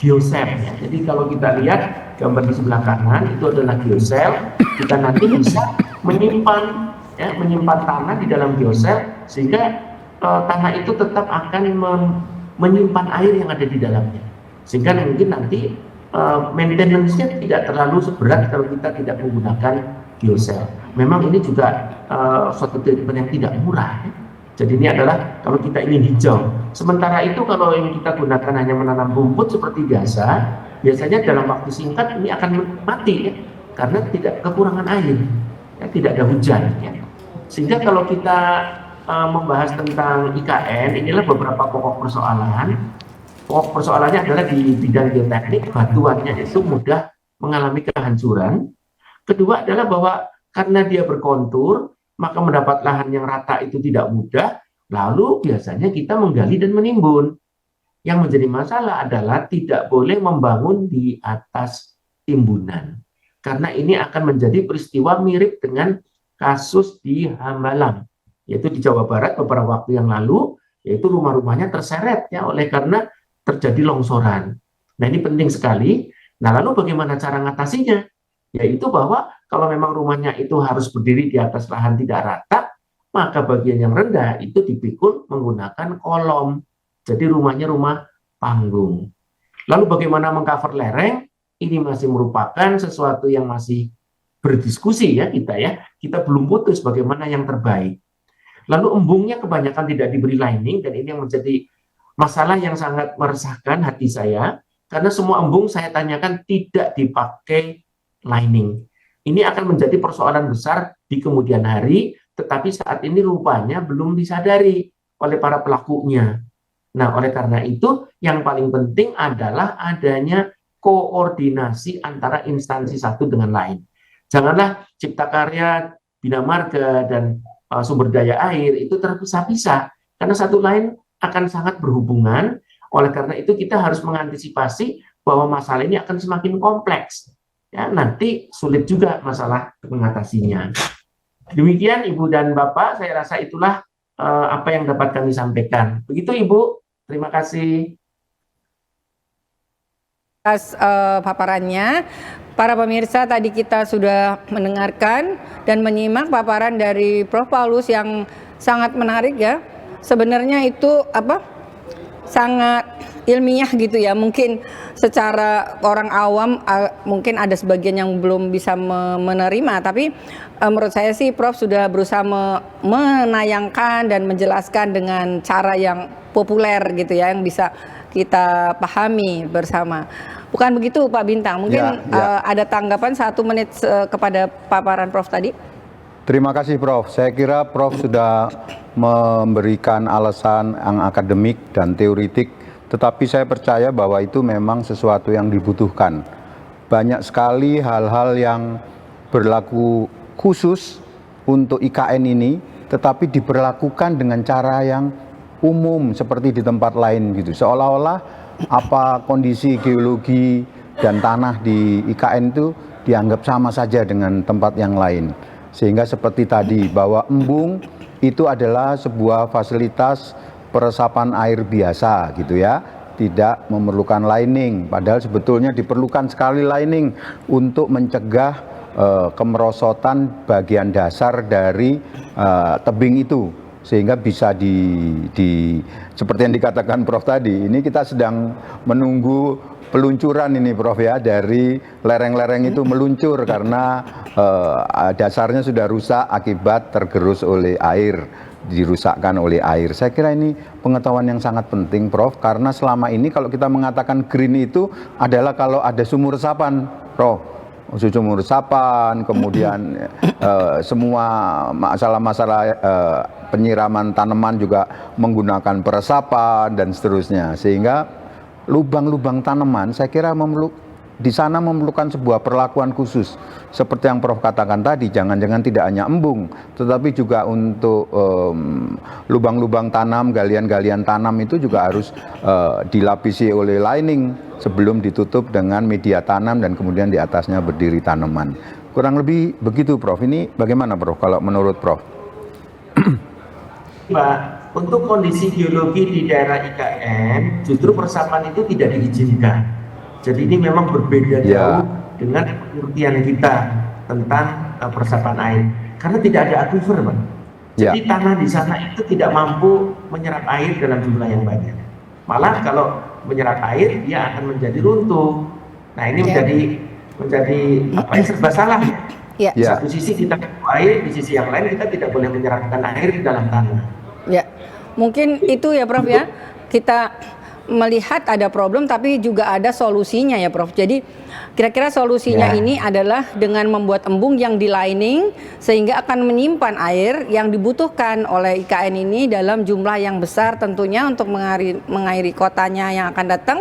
geosel. Ya. Jadi kalau kita lihat gambar di sebelah kanan itu adalah geosel. Kita nanti bisa menyimpan tanah di dalam geosel sehingga tanah itu tetap akan menyimpan air yang ada di dalamnya, sehingga mungkin nanti maintenance-nya tidak terlalu berat kalau kita tidak menggunakan geosel. Memang ini juga suatu treatment yang tidak murah ya. Jadi ini adalah kalau kita ingin hijau. Sementara itu kalau yang kita gunakan hanya menanam rumput seperti biasa, biasanya dalam waktu singkat ini akan mati ya, karena tidak kekurangan air ya, tidak ada hujan ya. Sehingga kalau kita membahas tentang IKN, inilah beberapa pokok persoalan. Pokok persoalannya adalah di bidang geoteknik, batuannya itu mudah mengalami kehancuran. Kedua adalah bahwa karena dia berkontur, maka mendapat lahan yang rata itu tidak mudah. Lalu biasanya kita menggali dan menimbun. Yang menjadi masalah adalah tidak boleh membangun di atas timbunan. Karena ini akan menjadi peristiwa mirip dengan kasus di Hambalang, yaitu di Jawa Barat beberapa waktu yang lalu, yaitu rumah-rumahnya terseret ya oleh karena terjadi longsoran. Nah ini penting sekali. Nah lalu bagaimana cara mengatasinya? Yaitu bahwa kalau memang rumahnya itu harus berdiri di atas lahan tidak rata, maka bagian yang rendah itu dipikul menggunakan kolom. Jadi rumahnya rumah panggung. Lalu bagaimana mengcover lereng? Ini masih merupakan sesuatu yang masih berdiskusi ya kita ya. Kita belum putus bagaimana yang terbaik. Lalu embungnya kebanyakan tidak diberi lining, dan ini yang menjadi masalah yang sangat meresahkan hati saya, karena semua embung saya tanyakan tidak dipakai lining. Ini akan menjadi persoalan besar di kemudian hari, tetapi saat ini rupanya belum disadari oleh para pelakunya. Nah, oleh karena itu yang paling penting adalah adanya koordinasi antara instansi satu dengan lain. Janganlah Cipta Karya, Bina Marga, dan sumber daya air itu terpisah-pisah, karena satu lain akan sangat berhubungan. Oleh karena itu kita harus mengantisipasi bahwa masalah ini akan semakin kompleks. Ya, nanti sulit juga masalah mengatasinya. Demikian Ibu dan Bapak, saya rasa itulah apa yang dapat kami sampaikan. Begitu Ibu, terima kasih. Atas paparannya, para pemirsa, tadi kita sudah mendengarkan dan menyimak paparan dari Prof. Paulus yang sangat menarik ya. Sebenarnya itu sangat ilmiah gitu ya. Mungkin secara orang awam mungkin ada sebagian yang belum bisa menerima, tapi menurut saya sih Prof sudah berusaha menayangkan dan menjelaskan dengan cara yang populer gitu ya, yang bisa kita pahami bersama. Bukan Bukan begitu Pak Bintang, mungkin Ya. ada tanggapan 1 menit kepada paparan Prof tadi. Terima kasih Prof. Saya kira Prof sudah memberikan alasan yang akademik dan teoritik, tetapi saya percaya bahwa itu memang sesuatu yang dibutuhkan. Banyak sekali hal-hal yang berlaku khusus untuk IKN ini, tetapi diberlakukan dengan cara yang umum seperti di tempat lain gitu. Seolah-olah apa kondisi geologi dan tanah di IKN itu dianggap sama saja dengan tempat yang lain. Sehingga seperti tadi bahwa embung itu adalah sebuah fasilitas peresapan air biasa gitu ya, tidak memerlukan lining, padahal sebetulnya diperlukan sekali lining untuk mencegah kemerosotan bagian dasar dari tebing itu, sehingga bisa seperti yang dikatakan Prof tadi, ini kita sedang menunggu peluncuran ini Prof ya, dari lereng-lereng itu meluncur karena dasarnya sudah rusak akibat tergerus oleh air, dirusakkan oleh air. Saya kira ini pengetahuan yang sangat penting Prof, karena selama ini kalau kita mengatakan green itu adalah kalau ada sumur resapan Prof. Sumur resapan, kemudian semua masalah-masalah penyiraman tanaman juga menggunakan peresapan dan seterusnya, sehingga lubang-lubang tanaman saya kira di sana memerlukan sebuah perlakuan khusus seperti yang Prof katakan tadi. Jangan-jangan tidak hanya embung, tetapi juga untuk lubang-lubang tanam, galian-galian tanam itu juga harus dilapisi oleh lining sebelum ditutup dengan media tanam dan kemudian di atasnya berdiri tanaman. Kurang lebih begitu Prof. Ini bagaimana Prof kalau menurut Prof? Pak, untuk kondisi geologi di daerah IKN justru peresapan itu tidak diizinkan. Jadi ini memang berbeda jauh dengan pengertian kita tentang peresapan air, karena tidak ada aquifer, Pak. Jadi tanah di sana itu tidak mampu menyerap air dalam jumlah yang banyak. Malah kalau menyerap air dia akan menjadi runtuh. Nah ini menjadi apa yang serba salah. Ya. Di satu sisi kita butuh air, di sisi yang lain kita tidak boleh menyerapkan air di dalam tanah. Ya, mungkin itu ya Prof ya. Kita melihat ada problem tapi juga ada solusinya ya Prof. Jadi kira-kira solusinya ini adalah dengan membuat embung yang di lining sehingga akan menyimpan air yang dibutuhkan oleh IKN ini dalam jumlah yang besar tentunya untuk mengairi kotanya yang akan datang.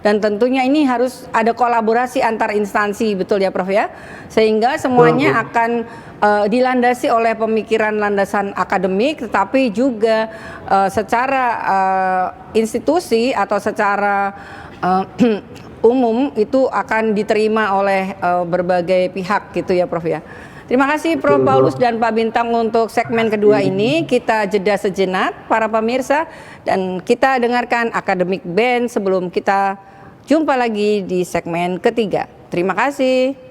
Dan tentunya ini harus ada kolaborasi antar instansi, betul ya Prof ya, sehingga semuanya akan dilandasi oleh pemikiran landasan akademik, tetapi juga secara institusi atau secara umum itu akan diterima oleh berbagai pihak gitu ya Prof ya. Terima kasih Prof Paulus dan Pak Bintang untuk segmen kedua ini. Kita jeda sejenak para pemirsa dan kita dengarkan Academic Band sebelum kita jumpa lagi di segmen ketiga. Terima kasih.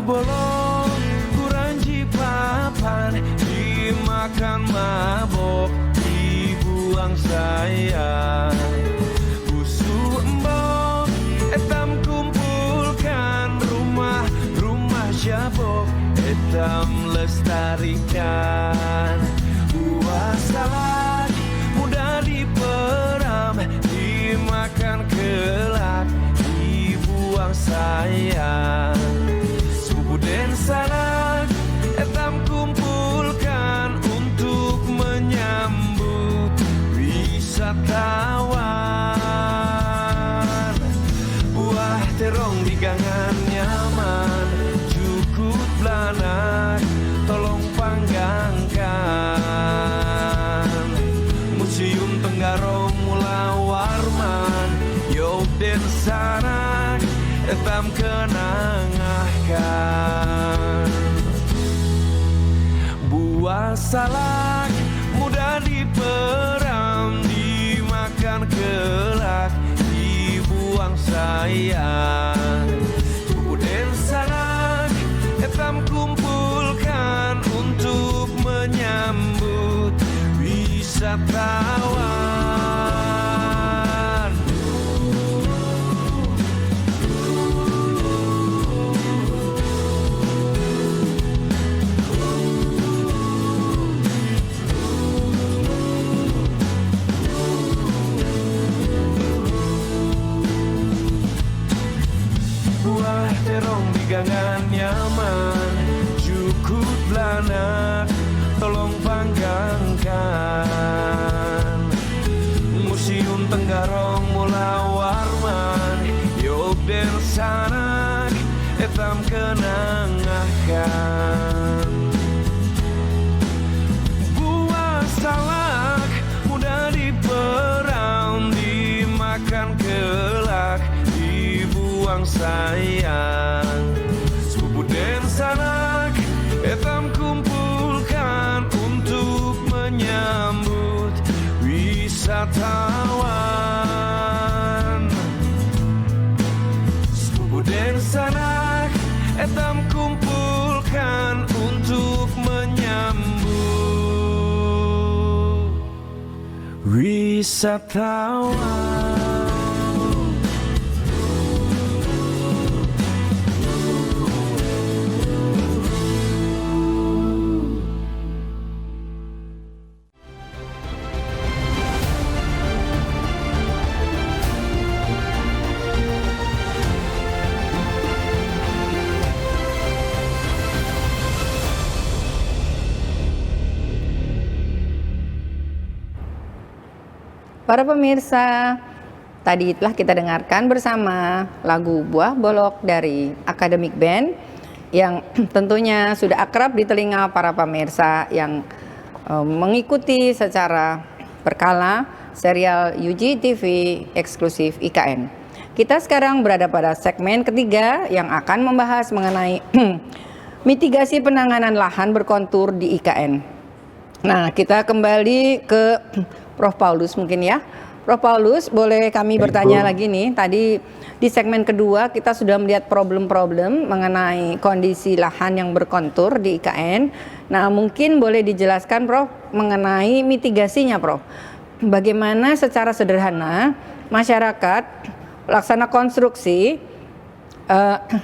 Bolong kuranji papan dimakan mabok dibuang sayang busuk embok etam kumpulkan rumah jabok etam lestarikan buah salad mudah diperam dimakan kelak dibuang sayang dan sanak etam kumpulkan untuk menyambut wisatawan buah terong di gangan nyaman cukup belanak tolong panggangkan museum Tenggarong Mula Warman Yop dan sanak etam kenangahkan buah salak mudah sayang. Buku dan sanak etam kumpulkan untuk menyambut wisatawan. Buah terong di gangan nyaman, cukup lanak, tolong panggangkan. Museum Tenggarong Mula Warman, yuk den sanak etam kenangakan. Buah salak mudah diperam, dimakan kelak, dibuang sayang. Sepupu dan sanak etam kumpulkan untuk menyambut wisatawan. Sepupu dan sanak etam kumpulkan untuk menyambut wisatawan. Para pemirsa, tadi telah kita dengarkan bersama lagu Buah Bolok dari Academic Band yang tentunya sudah akrab di telinga para pemirsa yang mengikuti secara berkala serial UGTV eksklusif IKN. Kita sekarang berada pada segmen ketiga yang akan membahas mengenai mitigasi penanganan lahan berkontur di IKN. Nah, kita kembali ke Prof. Paulus mungkin ya. Prof. Paulus, boleh kami bertanya lagi nih. Tadi di segmen kedua kita sudah melihat problem-problem mengenai kondisi lahan yang berkontur di IKN. Nah, mungkin boleh dijelaskan Prof mengenai mitigasinya Prof. Bagaimana secara sederhana masyarakat, pelaksana konstruksi,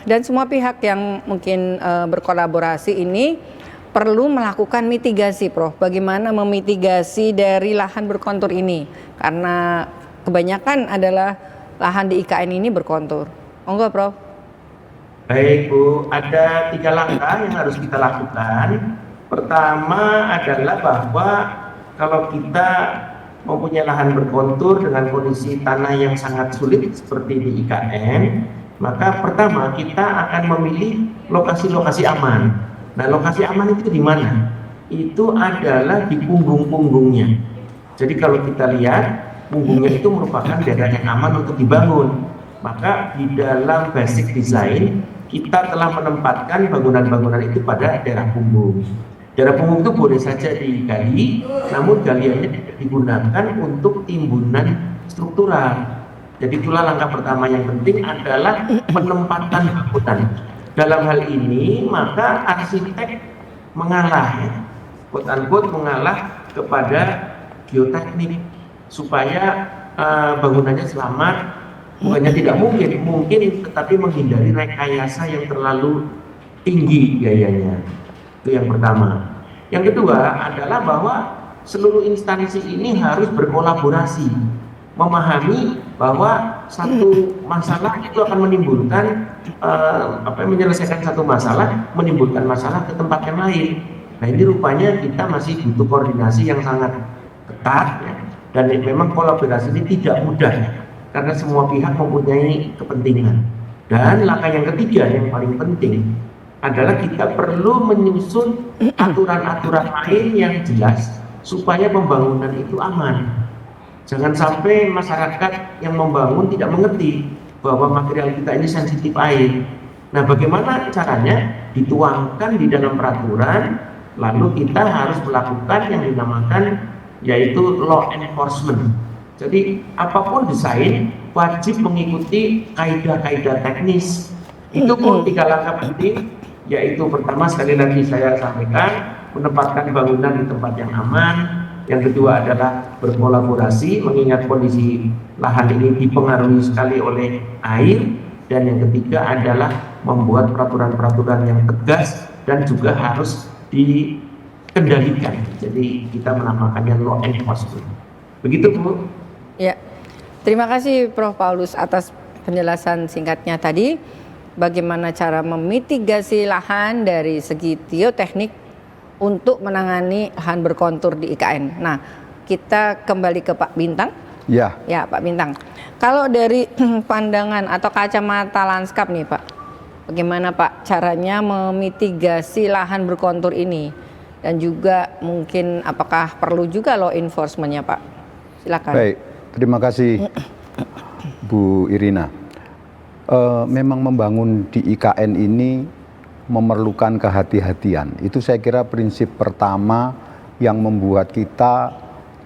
dan semua pihak yang mungkin berkolaborasi ini perlu melakukan mitigasi, Prof. Bagaimana memitigasi dari lahan berkontur ini? Karena kebanyakan adalah lahan di IKN ini berkontur. Monggo, Prof. Baik, Bu. Ada 3 langkah yang harus kita lakukan. Pertama adalah bahwa kalau kita mempunyai lahan berkontur dengan kondisi tanah yang sangat sulit seperti di IKN, maka pertama kita akan memilih lokasi-lokasi aman. Nah, lokasi aman itu di mana? Itu adalah di punggung-punggungnya. Jadi kalau kita lihat, punggungnya itu merupakan daerah yang aman untuk dibangun. Maka di dalam basic design, kita telah menempatkan bangunan-bangunan itu pada daerah punggung. Daerah punggung itu boleh saja digali, namun galiannya tidak digunakan untuk timbunan struktural. Jadi itulah langkah pertama yang penting adalah penempatan bangunan. Dalam hal ini maka arsitek mengalah, quote unquote mengalah kepada geoteknik supaya bangunannya selamat. Bukannya tidak mungkin tetapi menghindari rekayasa yang terlalu tinggi biayanya. Itu yang pertama. Yang kedua adalah bahwa seluruh instansi ini harus berkolaborasi, memahami bahwa satu masalah itu akan menimbulkan menyelesaikan satu masalah menimbulkan masalah ke tempat yang lain. Nah, ini rupanya kita masih butuh koordinasi yang sangat ketat ya. Dan memang kolaborasi ini tidak mudah ya, karena semua pihak mempunyai kepentingan. Dan langkah yang ketiga yang paling penting adalah kita perlu menyusun aturan-aturan lain yang jelas supaya pembangunan itu aman. Jangan sampai masyarakat yang membangun tidak mengerti bahwa material kita ini sensitif air. Nah, bagaimana caranya? Dituangkan di dalam peraturan, lalu kita harus melakukan yang dinamakan yaitu law enforcement. Jadi apapun desain wajib mengikuti kaidah-kaidah teknis. Itu pun 3 langkah penting, yaitu pertama sekali lagi saya sampaikan, menempatkan bangunan di tempat yang aman. Yang kedua adalah berkolaborasi, mengingat kondisi lahan ini dipengaruhi sekali oleh air. Dan yang ketiga adalah membuat peraturan-peraturan yang tegas dan juga harus dikendalikan. Jadi kita menamakannya law enforcement. Begitu, Bu. Ya, terima kasih Prof. Paulus atas penjelasan singkatnya tadi. Bagaimana cara memitigasi lahan dari segi geoteknik untuk menangani lahan berkontur di IKN. Nah, kita kembali ke Pak Bintang. Ya, Ya, Pak Bintang. Kalau dari pandangan atau kacamata lanskap nih, Pak, bagaimana Pak caranya memitigasi lahan berkontur ini? Dan juga mungkin apakah perlu juga law enforcement-nya, Pak? Silakan. baik. Terima kasih Bu Irina. Memang membangun di IKN ini memerlukan kehati-hatian. Itu saya kira prinsip pertama yang membuat kita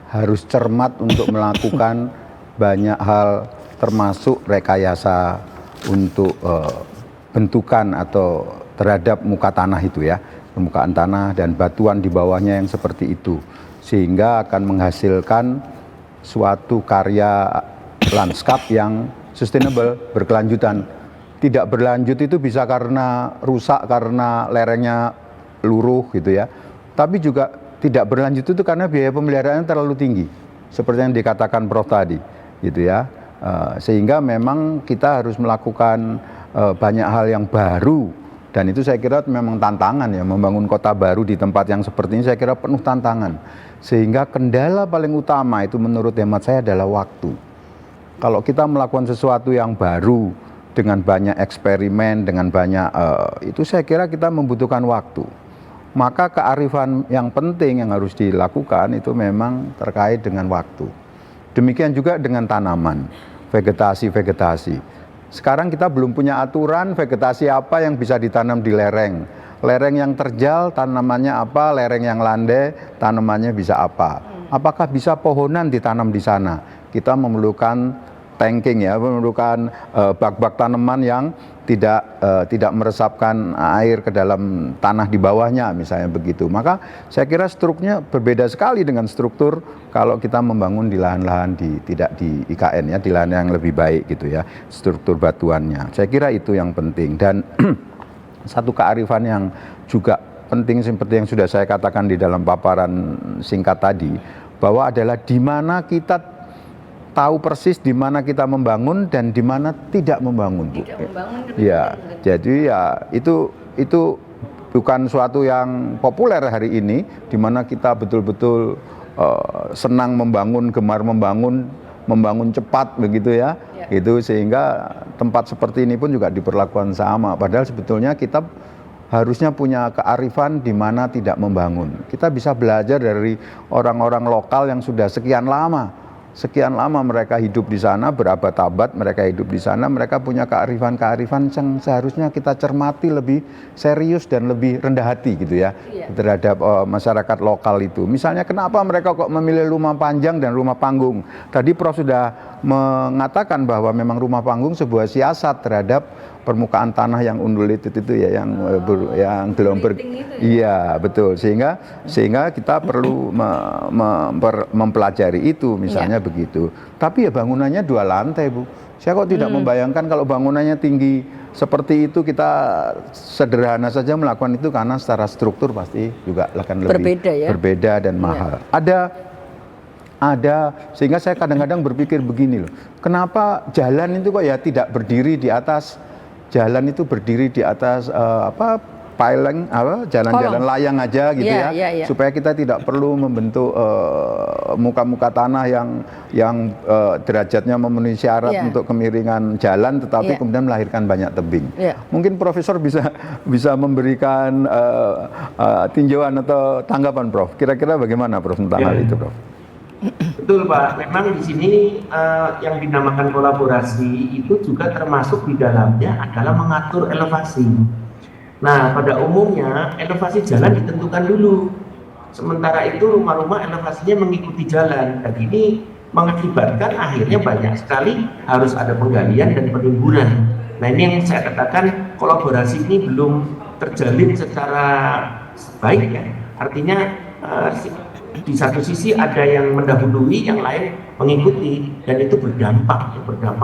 harus cermat untuk melakukan banyak hal, termasuk rekayasa untuk bentukan atau terhadap muka tanah itu ya, permukaan tanah dan batuan di bawahnya yang seperti itu, sehingga akan menghasilkan suatu karya lanskap yang sustainable, berkelanjutan. Tidak berlanjut itu bisa karena rusak, karena lerengnya luruh gitu ya. Tapi juga tidak berlanjut itu karena biaya pemeliharaannya terlalu tinggi, seperti yang dikatakan Prof tadi, gitu ya. Sehingga memang kita harus melakukan banyak hal yang baru, dan itu saya kira memang tantangan ya, membangun kota baru di tempat yang seperti ini saya kira penuh tantangan. Sehingga kendala paling utama itu menurut hemat saya adalah waktu. Kalau kita melakukan sesuatu yang baru dengan banyak eksperimen, dengan banyak itu saya kira kita membutuhkan waktu. Maka kearifan yang penting yang harus dilakukan itu memang terkait dengan waktu. Demikian juga dengan tanaman, vegetasi. Sekarang kita belum punya aturan vegetasi apa yang bisa ditanam di lereng. Lereng yang terjal tanamannya apa, lereng yang landai tanamannya bisa apa. Apakah bisa pohonan ditanam di sana? Kita memerlukan tanking ya, memerlukan bak-bak tanaman yang tidak meresapkan air ke dalam tanah di bawahnya misalnya begitu. Maka saya kira strukturnya berbeda sekali dengan struktur kalau kita membangun di lahan-lahan tidak di IKN ya, di lahan yang lebih baik gitu ya, struktur batuannya. Saya kira itu yang penting. Dan satu kearifan yang juga penting seperti yang sudah saya katakan di dalam paparan singkat tadi, bahwa adalah di mana kita tahu persis di mana kita membangun dan di mana tidak membangun, Bu. Tidak membangun, Ya, jadi ya itu bukan suatu yang populer hari ini, di mana kita betul-betul senang membangun, gemar membangun cepat begitu ya. Itu sehingga tempat seperti ini pun juga diperlakukan sama. Padahal sebetulnya kita harusnya punya kearifan di mana tidak membangun. Kita bisa belajar dari orang-orang lokal yang sudah sekian lama mereka hidup di sana, berabad-abad mereka hidup di sana, mereka punya kearifan-kearifan yang seharusnya kita cermati lebih serius dan lebih rendah hati gitu ya, terhadap masyarakat lokal itu. Misalnya kenapa mereka kok memilih rumah panjang dan rumah panggung? Tadi Prof sudah mengatakan bahwa memang rumah panggung sebuah siasat terhadap permukaan tanah yang undulated itu ya, yang belum iya betul, sehingga kita perlu mempelajari itu misalnya begitu. Tapi ya bangunannya 2 lantai, Bu. Saya kok tidak membayangkan kalau bangunannya tinggi seperti itu, kita sederhana saja melakukan itu, karena secara struktur pasti juga akan lebih berbeda dan mahal. Ada sehingga saya kadang-kadang berpikir begini loh, kenapa jalan itu kok ya tidak berdiri di atas, jalan itu berdiri di atas piling, jalan-jalan layang aja gitu supaya kita tidak perlu membentuk muka-muka tanah yang derajatnya memenuhi syarat untuk kemiringan jalan, tetapi kemudian melahirkan banyak tebing. Mungkin Profesor bisa memberikan tinjauan atau tanggapan, Prof. Kira-kira bagaimana, Prof, tentang hal itu, Prof? Betul, Pak. Memang di sini yang dinamakan kolaborasi itu juga termasuk di dalamnya adalah mengatur elevasi. Nah, pada umumnya elevasi jalan ditentukan dulu. Sementara itu rumah-rumah elevasinya mengikuti jalan. Dan ini mengakibatkan akhirnya banyak sekali harus ada penggalian dan penimbunan. Nah, ini yang saya katakan kolaborasi ini belum terjalin secara baik ya. Artinya di satu sisi ada yang mendahului, yang lain mengikuti, dan itu berdampak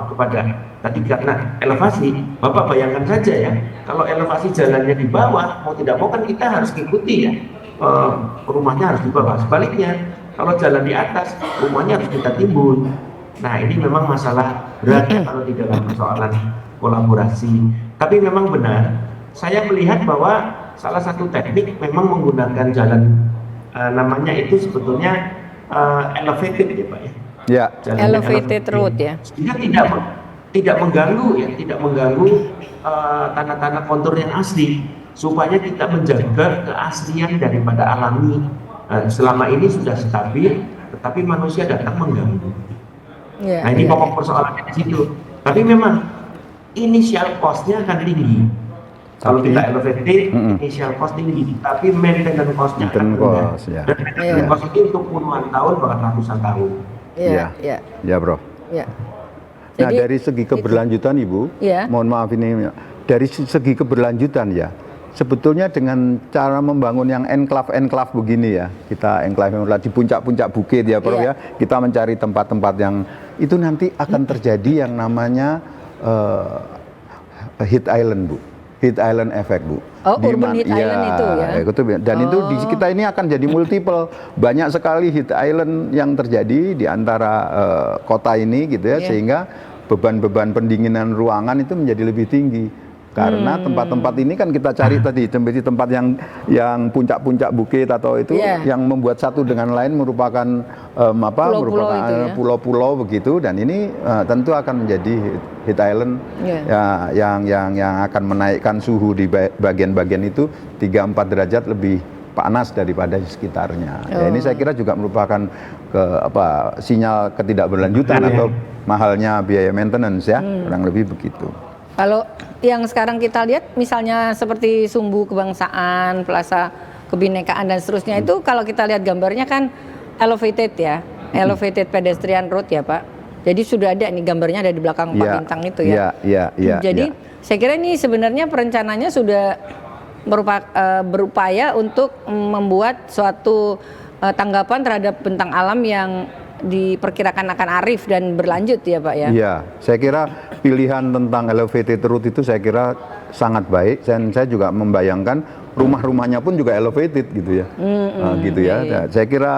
kepada tadi karena elevasi. Bapak bayangkan saja ya, kalau elevasi jalannya di bawah, mau tidak mau kan kita harus ikuti ya, rumahnya harus di bawah. Sebaliknya, kalau jalan di atas, rumahnya harus kita timbun. Nah, ini memang masalah berat ya, kalau di dalam persoalan kolaborasi. Tapi memang benar, saya melihat bahwa salah satu teknik memang menggunakan jalan namanya itu sebetulnya elevated ya Pak ya. Ya. Elevated road ya. Sehingga tidak mengganggu ya, tidak mengganggu tanah-tanah kontur yang asli, supaya kita menjaga keaslian daripada alami. Selama ini sudah stabil, tetapi manusia datang mengganggu. Ya, Nah, ini ya, pokok persoalannya di situ. Tapi memang initial cost-nya akan tinggi. Kalau kita elevated, initial cost tinggi, tapi maintenance cost-nya akan rendah. Ya. Dan maintenance cost itu untuk puluhan tahun, bahkan ratusan tahun. Iya, iya. Ya, Bro. Ya. Nah, Jadi, dari segi keberlanjutan, Ibu, ya. mohon maaf ini, dari segi keberlanjutan ya, sebetulnya dengan cara membangun yang enclave begini ya, kita enclave di puncak-puncak bukit ya, Prof ya, kita mencari tempat-tempat yang itu nanti akan terjadi yang namanya heat island, Bu. Heat island effect, Bu. Oh, urban heat island itu ya. Dan itu di kita ini akan jadi multiple, banyak sekali heat island yang terjadi di antara kota ini gitu ya, sehingga beban-beban pendinginan ruangan itu menjadi lebih tinggi. Karena tempat-tempat ini kan kita cari tadi tempat yang puncak-puncak bukit atau itu yang membuat satu dengan lain merupakan pulau-pulau begitu, dan ini tentu akan menjadi heat island yang akan menaikkan suhu di bagian-bagian itu 3-4 derajat lebih panas daripada di sekitarnya. Ya, ini saya kira juga merupakan sinyal ketidakberlanjutan atau mahalnya biaya maintenance ya, kurang lebih begitu. Kalau yang sekarang kita lihat misalnya seperti Sumbu Kebangsaan, Plaza Kebinekaan dan seterusnya itu kalau kita lihat gambarnya kan elevated ya, elevated pedestrian road ya Pak. Jadi sudah ada nih gambarnya, ada di belakang Pak Bintang itu ya. Jadi saya kira ini sebenarnya perencanaannya sudah berupaya untuk membuat suatu tanggapan terhadap bentang alam yang diperkirakan akan arif dan berlanjut ya Pak ya. Iya, saya kira pilihan tentang elevated route itu saya kira sangat baik, dan saya juga membayangkan rumah-rumahnya pun juga elevated gitu ya. Gitu ya. Saya kira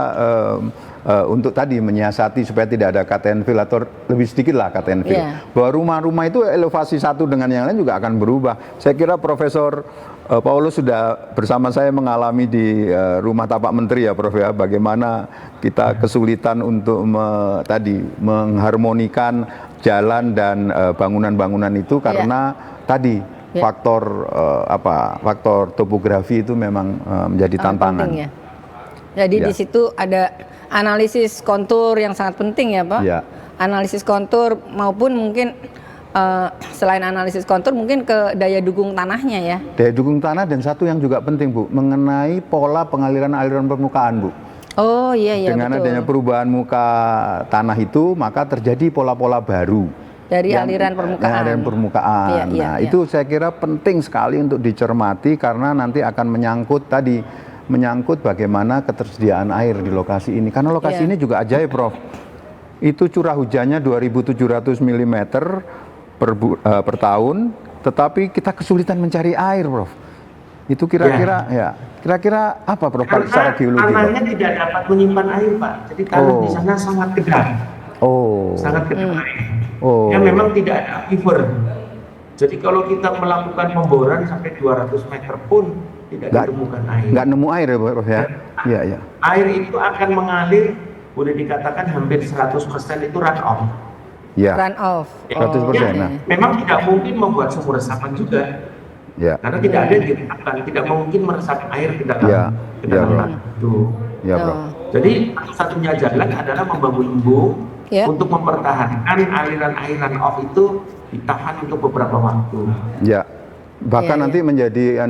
untuk tadi menyiasati supaya tidak ada cut and fill atau lebih sedikit lah cut and fill. Bahwa rumah-rumah itu elevasi satu dengan yang lain juga akan berubah. Saya kira Profesor Paulus sudah bersama saya mengalami di rumah tapak menteri ya Prof ya, bagaimana kita kesulitan untuk mengharmonikan jalan dan bangunan-bangunan itu karena tadi faktor faktor topografi itu memang menjadi tantangan. Penting, ya. Jadi di situ ada analisis kontur yang sangat penting ya Pak. Analisis kontur maupun mungkin selain analisis kontur mungkin ke daya dukung tanahnya ya. Daya dukung tanah, dan satu yang juga penting Bu, mengenai pola pengaliran aliran permukaan Bu. Oh iya Dengan betul. adanya perubahan muka tanah itu maka terjadi pola-pola baru dari aliran permukaan. Aliran permukaan. Itu saya kira penting sekali untuk dicermati karena nanti akan menyangkut bagaimana ketersediaan air di lokasi ini. Karena lokasi ini juga ajaib Prof. Itu curah hujannya 2.700 mm per tahun, tetapi kita kesulitan mencari air, Prof. Itu kira-kira kira-kira apa, Prof? Secara geologi. Tanahnya tidak dapat menyimpan air, Pak. Jadi tanah di sana sangat kedap. Sangat kedap air. Ya memang tidak ada aquifer. Jadi kalau kita melakukan pemboran sampai 200 meter pun tidak ditemukan air. Nggak nemu air ya, Prof ya? Iya. Air itu akan mengalir, boleh dikatakan hampir 100% itu run off. Run off. 100%. Memang tidak mungkin membuat sumur resapan juga. Karena tidak ada yang ditetapkan, tidak mungkin meresap air ke dalam tanah itu. Bro. Jadi satu-satunya jalan adalah membangun embung untuk mempertahankan aliran off itu ditahan untuk beberapa waktu. Bahkan nanti menjadi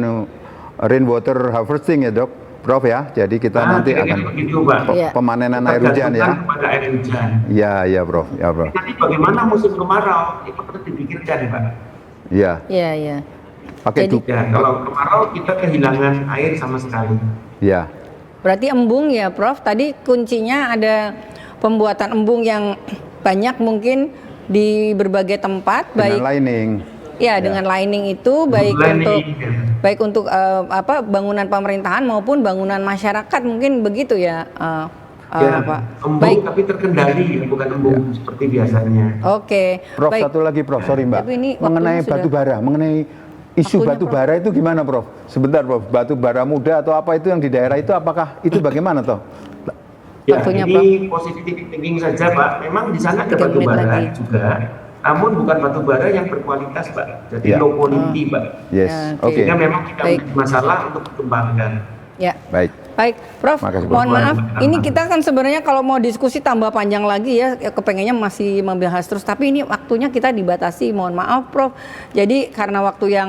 rainwater harvesting ya Dok. Prof ya. Jadi kita nanti kira-kira akan begitu, Pak. Iya. pemanenan air hujan ya. Tergantung kepada air hujan. Iya, iya Prof. Ya Prof. Nanti bagaimana musim kemarau itu perlu dipikirkan, Pak. Iya. Iya, iya. Pakai Jadi- Ya, kalau kemarau kita kehilangan air sama sekali. Iya. Berarti embung ya, Prof. Tadi kuncinya ada pembuatan embung yang banyak mungkin di berbagai tempat, baik Dengan lining. ya dengan lining itu baik Lining, untuk ya. baik untuk bangunan pemerintahan maupun bangunan masyarakat mungkin begitu ya, Ya, Pak. embung Baik. tapi terkendali, bukan embung seperti biasanya. Oke. Prof, Baik. satu lagi Prof, sorry Mbak. Tapi ini Mengenai waktunya batu bara, mengenai isu Waktunya, batu bara itu gimana Prof? Sebentar Prof, batu bara muda atau apa itu yang di daerah itu apakah itu bagaimana toh? Ya, Waktunya, ini positif thinking saja, Pak. Memang di sana ada 3 batu menit bara lagi. juga, namun bukan batu bara yang berkualitas, Pak. Jadi Ya. low quality, Pak. Yes, Ya, oke. Sehingga memang tidak Baik. menjadi masalah untuk dikembangkan. Ya. Baik. Baik, Prof. Makasih, Prof. Mohon maaf, ini kita kan sebenarnya kalau mau diskusi tambah panjang lagi ya, kepengennya masih membahas terus. Tapi ini waktunya kita dibatasi. Mohon maaf, Prof. Jadi karena waktu yang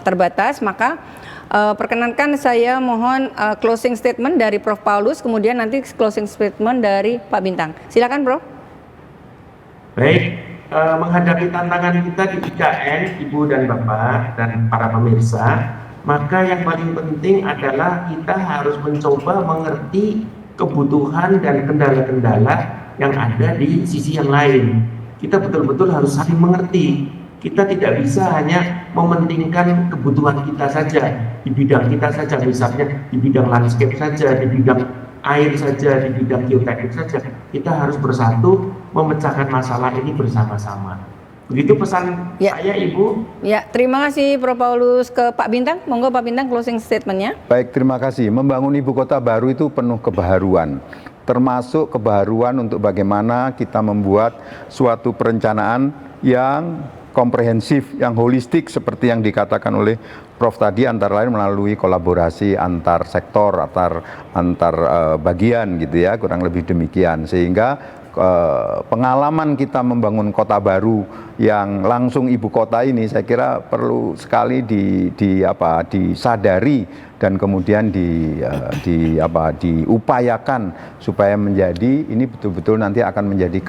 terbatas, maka perkenankan saya mohon closing statement dari Prof. Paulus, kemudian nanti closing statement dari Pak Bintang. Silakan, Prof. Baik, menghadapi tantangan kita di IKN, Ibu dan Bapak, dan para pemirsa, maka yang paling penting adalah kita harus mencoba mengerti kebutuhan dan kendala-kendala yang ada di sisi yang lain. Kita betul-betul harus saling mengerti. Kita tidak bisa hanya mementingkan kebutuhan kita saja, di bidang kita saja, misalnya di bidang landscape saja, di bidang air saja, di bidang geoteknik saja. Kita harus bersatu memecahkan masalah ini bersama-sama. Begitu pesan Ya. saya, Ibu. Ya, terima kasih Prof. Paulus. Ke Pak Bintang, monggo Pak Bintang closing statementnya. Baik, terima kasih. Membangun ibu kota baru itu penuh kebaharuan. Termasuk kebaharuan untuk bagaimana kita membuat suatu perencanaan yang komprehensif, yang holistik seperti yang dikatakan oleh Prof tadi, antara lain melalui kolaborasi antar sektor, antar bagian gitu ya, kurang lebih demikian. Sehingga pengalaman kita membangun kota baru yang langsung ibu kota ini saya kira perlu sekali disadari dan kemudian diupayakan supaya menjadi ini betul-betul nanti akan menjadi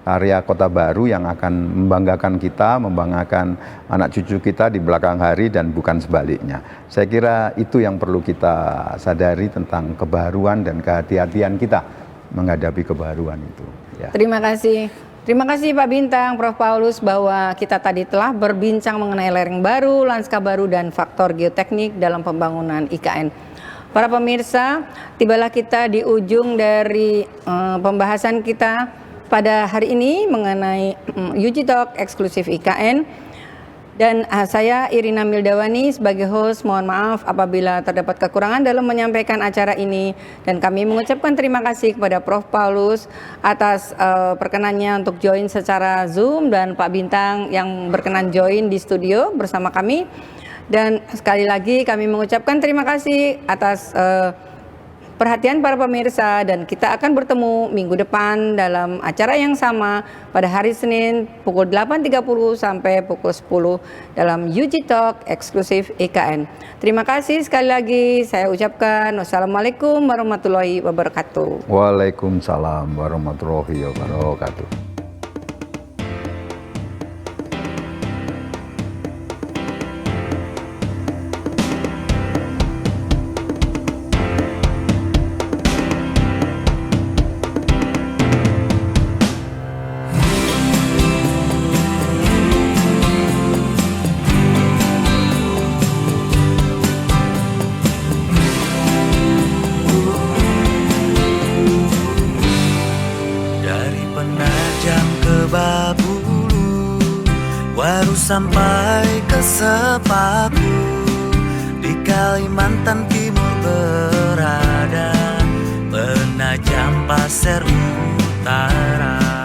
karya kota baru yang akan membanggakan kita, membanggakan anak cucu kita di belakang hari dan bukan sebaliknya. Saya kira itu yang perlu kita sadari tentang kebaruan dan kehati-hatian kita menghadapi kebaruan itu. Ya. Terima kasih. Terima kasih Pak Bintang, Prof. Paulus, bahwa kita tadi telah berbincang mengenai lereng baru, lanskap baru, dan faktor geoteknik dalam pembangunan IKN. Para pemirsa, tibalah kita di ujung dari pembahasan kita pada hari ini mengenai UG Talk eksklusif IKN. Dan saya Irina Mildawani sebagai host, mohon maaf apabila terdapat kekurangan dalam menyampaikan acara ini, dan kami mengucapkan terima kasih kepada Prof. Paulus atas perkenannya untuk join secara Zoom, dan Pak Bintang yang berkenan join di studio bersama kami. Dan sekali lagi kami mengucapkan terima kasih atas perhatian para pemirsa, dan kita akan bertemu minggu depan dalam acara yang sama pada hari Senin pukul 8.30 sampai pukul 10 dalam UG Talk eksklusif IKN. Terima kasih sekali lagi saya ucapkan wassalamualaikum warahmatullahi wabarakatuh. Waalaikumsalam warahmatullahi wabarakatuh. Dari Penajam ke Babulu, Waru sampai ke Sepaku, di Kalimantan Timur berada, Penajam Pasir Utara.